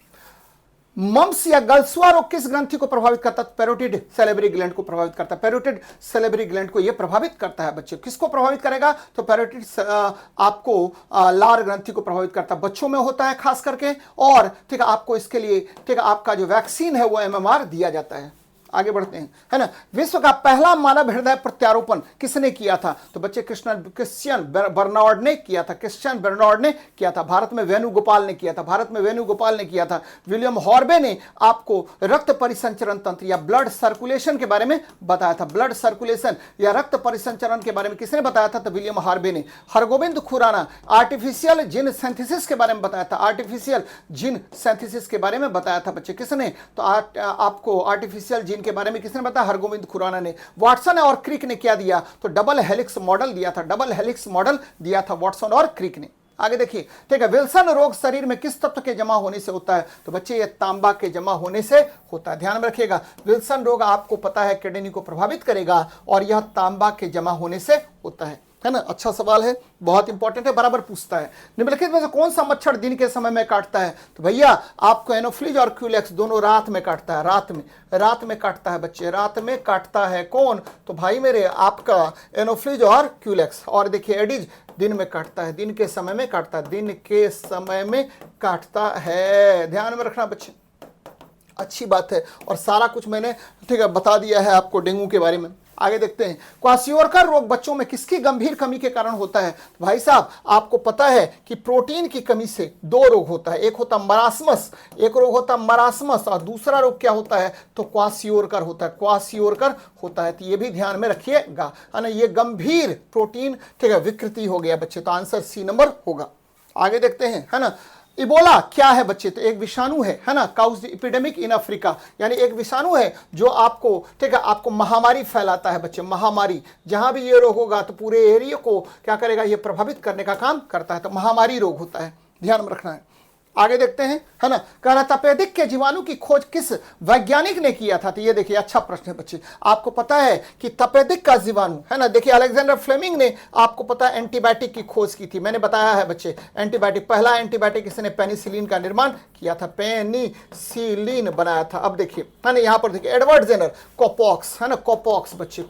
मम्स या गलसुआ रोग किस ग्रंथि को प्रभावित करता है? पैरोटिड सैलिवरी ग्लैंड को प्रभावित करता है। पैरोटिड सैलिवरी ग्लैंड को यह प्रभावित करता है बच्चे। किसको प्रभावित करेगा? तो पैरोटिड आपको लार ग्रंथि को प्रभावित करता है, बच्चों में होता है खास करके। और ठीक है, आपको इसके लिए ठीक है आपका जो वैक्सीन है वो MMR दिया जाता है। आगे बढ़ते हैं, है ना। विश्व का पहला मानव हृदय प्रत्यारोपण किसने किया था? तो बच्चे क्रिश्चियन बर्नार्ड ने किया था। क्रिश्चियन बर्नार्ड ने किया था। भारत में वेणुगोपाल ने किया था। भारत में वेणुगोपाल ने किया था। विलियम हॉर्बे ने आपको रक्त परिसंचरण तंत्र या ब्लड सर्कुलेशन के बारे में बताया था। ब्लड सर्कुलेशन या रक्त परिसंचरण के बारे में किसने बताया था? तो विलियम हॉर्बे ने। Hargobind Khorana artificial gene synthesis के बारे में बताया था। आर्टिफिशियल जीन सिंथेसिस के बारे में बताया था बच्चे। किसने? तो आपको आर्टिफिशियल जीन के बारे में किसने बताया? हरगोविंद खुराना ने। वाटसन और क्रिक ने क्या दिया? तो डबल हेलिक्स मॉडल दिया था। डबल हेलिक्स मॉडल दिया था वाटसन और क्रिक ने। आगे देखिए, ठीक है, विल्सन रोग शरीर में किस तत्व के जमा होने से होता है? तो बच्चे ये तांबा के जमा होने से होता है। ध्यान में रखिएगा, विल्सन रोग आपको पता है किडनी को प्रभावित करेगा और यह तांबा के जमा होने से होता है ना। अच्छा सवाल है, बहुत इंपॉर्टेंट है, बराबर पूछता है। निम्नलिखित में से कौन सा मच्छर दिन के समय में काटता है? तो भैया आपको एनोफ्लिज और क्यूलेक्स दोनों रात में काटता है। रात में काटता है बच्चे, रात में काटता है। कौन? तो भाई मेरे आपका एनोफ्लिज और क्यूलेक्स। और देखिए एडिज दिन में काटता है, दिन के समय में काटता है, दिन के समय में काटता है। ध्यान में रखना बच्चे, अच्छी बात है। और सारा कुछ मैंने ठीक है बता दिया है आपको डेंगू के बारे में। आगे देखते हैं, क्वाशियोरकर रोग बच्चों में किसकी गंभीर कमी के कारण होता है? तो भाई साहब आपको पता है कि प्रोटीन की कमी से दो रोग होता है। एक होता मरासमस, एक रोग होता मरासमस, और दूसरा रोग क्या होता है? तो क्वाशियोरकर होता है। क्वाशियोरकर होता है, तो ये भी ध्यान में रखिएगा, है ना। ये गंभीर प्रोटीन ठीक है विकृति हो गया बच्चे, तो आंसर सी नंबर होगा। आगे देखते हैं, है ना। इबोला क्या है बच्चे? तो एक विषाणु है ना, काउज एपिडेमिक इन अफ्रीका, यानी एक विषाणु है जो आपको ठीक है आपको महामारी फैलाता है बच्चे। महामारी, जहां भी ये रोग होगा तो पूरे एरिया को क्या करेगा? ये प्रभावित करने का काम करता है, तो महामारी रोग होता है, ध्यान में रखना है। आगे देखते हैं, है ना। कहना तपेदिक के जीवाणु की खोज किस वैज्ञानिक ने किया था? तो ये देखिए अच्छा प्रश्न है बच्चे। आपको पता है कि तपेदिक का जीवाणु, है ना, देखिए अलेक्जेंडर फ्लेमिंग ने आपको पता है एंटीबायोटिक की खोज की थी। मैंने बताया है बच्चे, एंटीबायोटिक, पहला एंटीबायोटिक इसने पेनिसिलिन का निर्माण किया था, पेनिसिलिन बनाया था। अब देखिए, है ना, यहाँ पर देखिए एडवर्ड जेनर कोपॉक्स, है ना, कोपॉक्स बच्चे,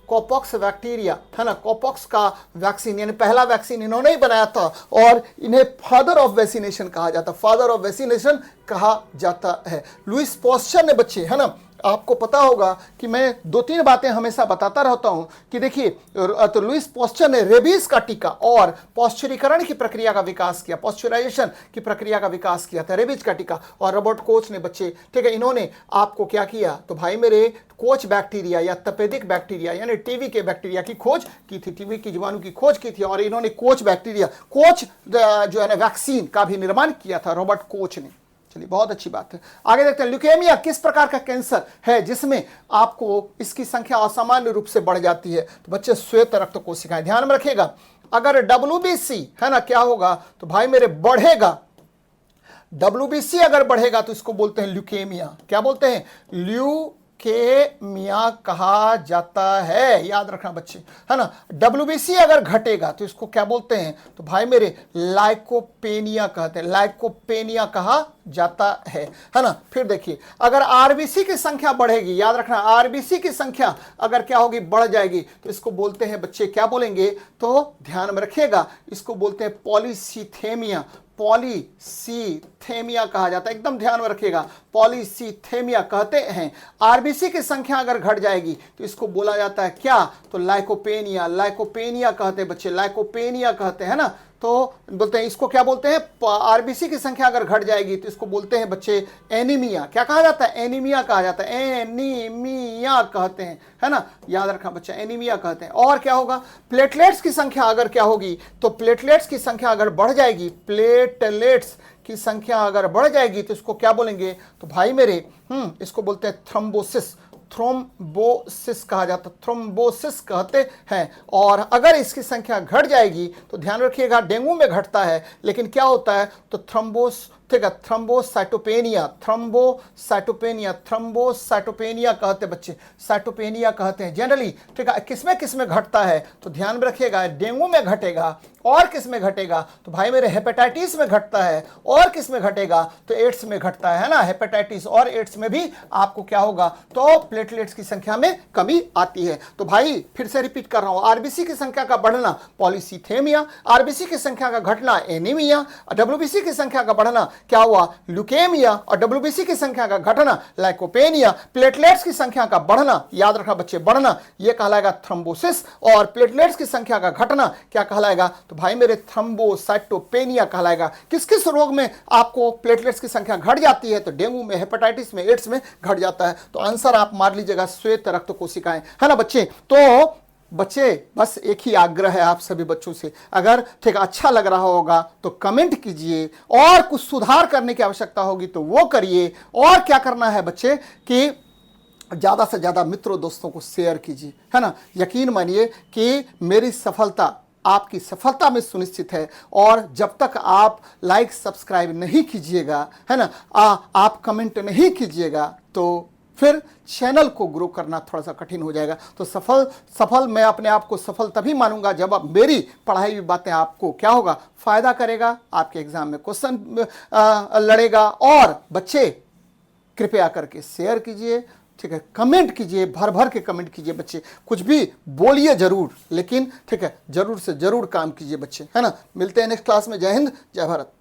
कोपॉक्स बैक्टीरिया, है ना, कोपॉक्स का वैक्सीन यानी पहला वैक्सीन इन्होंने ही बनाया था और इन्हें फादर ऑफ वैक्सीनेशन कहा जाता, फादर ऑफ वैक्सीनेशन कहा जाता है। लुईस पॉस्चर ने बच्चे, है ना, आपको पता होगा कि मैं दो तीन बातें हमेशा बताता रहता हूं कि देखिए, तो लुईस पॉस्चर ने रेबीज का टीका और पॉस्चरीकरण की प्रक्रिया का विकास किया, पॉस्चराइजेशन की प्रक्रिया का विकास किया था, रेबीज का टीका। और रॉबर्ट कोच ने बच्चे, ठीक है, इन्होंने आपको क्या किया? तो भाई मेरे कोच बैक्टीरिया या तपेदिक बैक्टीरिया यानी टीबी के बैक्टीरिया की खोज की थी, टीबी की जीवाणु की खोज की थी। और इन्होंने कोच बैक्टीरिया, कोच जो है ना वैक्सीन का भी निर्माण किया था रॉबर्ट कोच ने। चलिए, बहुत अच्छी बात है। आगे देखते हैं, ल्यूकेमिया किस प्रकार का कैंसर है जिसमें आपको इसकी संख्या असामान्य रूप से बढ़ जाती है? तो बच्चे श्वेत रक्त कोशिकाएं। ध्यान में रखिएगा, अगर WBC है ना क्या होगा? तो भाई मेरे बढ़ेगा, WBC अगर बढ़ेगा तो इसको बोलते हैं ल्यूकेमिया। क्या बोलते हैं? ल्यूकेमिया कहा जाता है, याद रखना बच्चे, है ना। WBC अगर घटेगा तो इसको क्या बोलते हैं? तो भाई मेरे लाइकोपेनिया कहते हैं, लाइकोपेनिया कहा जाता है ना। फिर देखिए, अगर RBC की संख्या बढ़ेगी, याद रखना RBC की संख्या अगर क्या होगी? बढ़ जाएगी, तो इसको बोलते हैं बच्चे, क्या बोलेंगे? तो ध्यान में रखिएगा, इसको बोलते हैं पॉलीसीथेमिया, पॉलीसीथेमिया कहा जाता है, एकदम ध्यान में रखिएगा, पॉलीसीथेमिया कहते हैं। RBC की संख्या अगर घट जाएगी तो इसको बोला जाता है क्या? तो लाइकोपेनिया, लाइकोपेनिया कहते हैं बच्चे, लाइकोपेनिया कहते हैं ना। तो बोलते हैं, इसको क्या बोलते हैं? RBC की संख्या अगर घट जाएगी तो इसको बोलते हैं बच्चे एनीमिया। क्या कहा जाता है? एनीमिया कहा जाता है, एनीमिया कहते हैं, है ना, याद रखना बच्चा, एनीमिया कहते हैं। और क्या होगा? प्लेटलेट्स की संख्या अगर क्या होगी? तो प्लेटलेट्स की संख्या अगर बढ़ जाएगी, प्लेटलेट्स की संख्या अगर बढ़ जाएगी तो इसको क्या बोलेंगे? तो भाई मेरे इसको बोलते हैं थ्रोम्बोसिस, थ्रोम्बोसिस कहा जाता है, थ्रोम्बोसिस कहते हैं। और अगर इसकी संख्या घट जाएगी तो ध्यान रखिएगा डेंगू में घटता है, लेकिन क्या होता है तो थ्रोम्बोस, ठीक है, थ्रोम्बोसाइटोपेनिया, थ्रोम्बोसाइटोपेनिया, थ्रोम्बोसाइटोपेनिया कहते हैं बच्चे, साइटोपेनिया कहते हैं जनरली, ठीक है। किसमें घटता है तो ध्यान में रखिएगा, डेंगू में घटेगा, और किस में घटेगा तो भाई मेरे हेपेटाइटिस में घटता है, और किस में घटेगा तो एड्स में घटता है ना। हेपेटाइटिस और एड्स में भी आपको क्या होगा तो प्लेटलेट्स की संख्या में कमी आती है। तो भाई फिर से रिपीट कर रहा हूं, आरबीसी की संख्या का बढ़ना पॉलीसीथेमिया, आरबीसी की संख्या का घटना एनीमिया, डब्ल्यूबीसी की संख्या का बढ़ना क्या हुआ ल्यूकेमिया, और डब्ल्यूबीसी की संख्या का घटना लाइकोपेनिया। प्लेटलेट्स की संख्या का बढ़ना, याद रखना बच्चे, बढ़ना यह कहलाएगा थ्रोम्बोसिस, और प्लेटलेट्स की संख्या का घटना क्या कहलाएगा तो भाई मेरे थ्रोम्बोसाइटोपेनिया कहलाएगा। किस किस रोग में आपको प्लेटलेट्स की संख्या घट जाती है तो डेंगू में, हेपेटाइटिस में, एड्स में घट जाता है। तो आंसर आप मार लीजिएगा श्वेत रक्त कोशिकाएं, है ना बच्चे। तो बच्चे बस एक ही आग्रह है आप सभी बच्चों से, अगर ठीक अच्छा लग रहा होगा तो कमेंट कीजिए, और कुछ सुधार करने की आवश्यकता होगी तो वो करिए। और क्या करना है बच्चे कि ज़्यादा से ज़्यादा मित्रों दोस्तों को शेयर कीजिए, है ना। यकीन मानिए कि मेरी सफलता आपकी सफलता में सुनिश्चित है, और जब तक आप लाइक सब्सक्राइब नहीं कीजिएगा, है ना, आप कमेंट नहीं कीजिएगा तो फिर चैनल को ग्रो करना थोड़ा सा कठिन हो जाएगा। तो सफल मैं अपने आप को सफल तभी मानूंगा जब आप मेरी पढ़ाई हुई बातें आपको क्या होगा फायदा करेगा, आपके एग्जाम में क्वेश्चन लड़ेगा। और बच्चे कृपया करके शेयर कीजिए, ठीक है, कमेंट कीजिए, भर भर के कमेंट कीजिए बच्चे, कुछ भी बोलिए जरूर, लेकिन ठीक है जरूर से जरूर काम कीजिए बच्चे, है ना। मिलते हैं नेक्स्ट क्लास में। जय हिंद, जय भारत।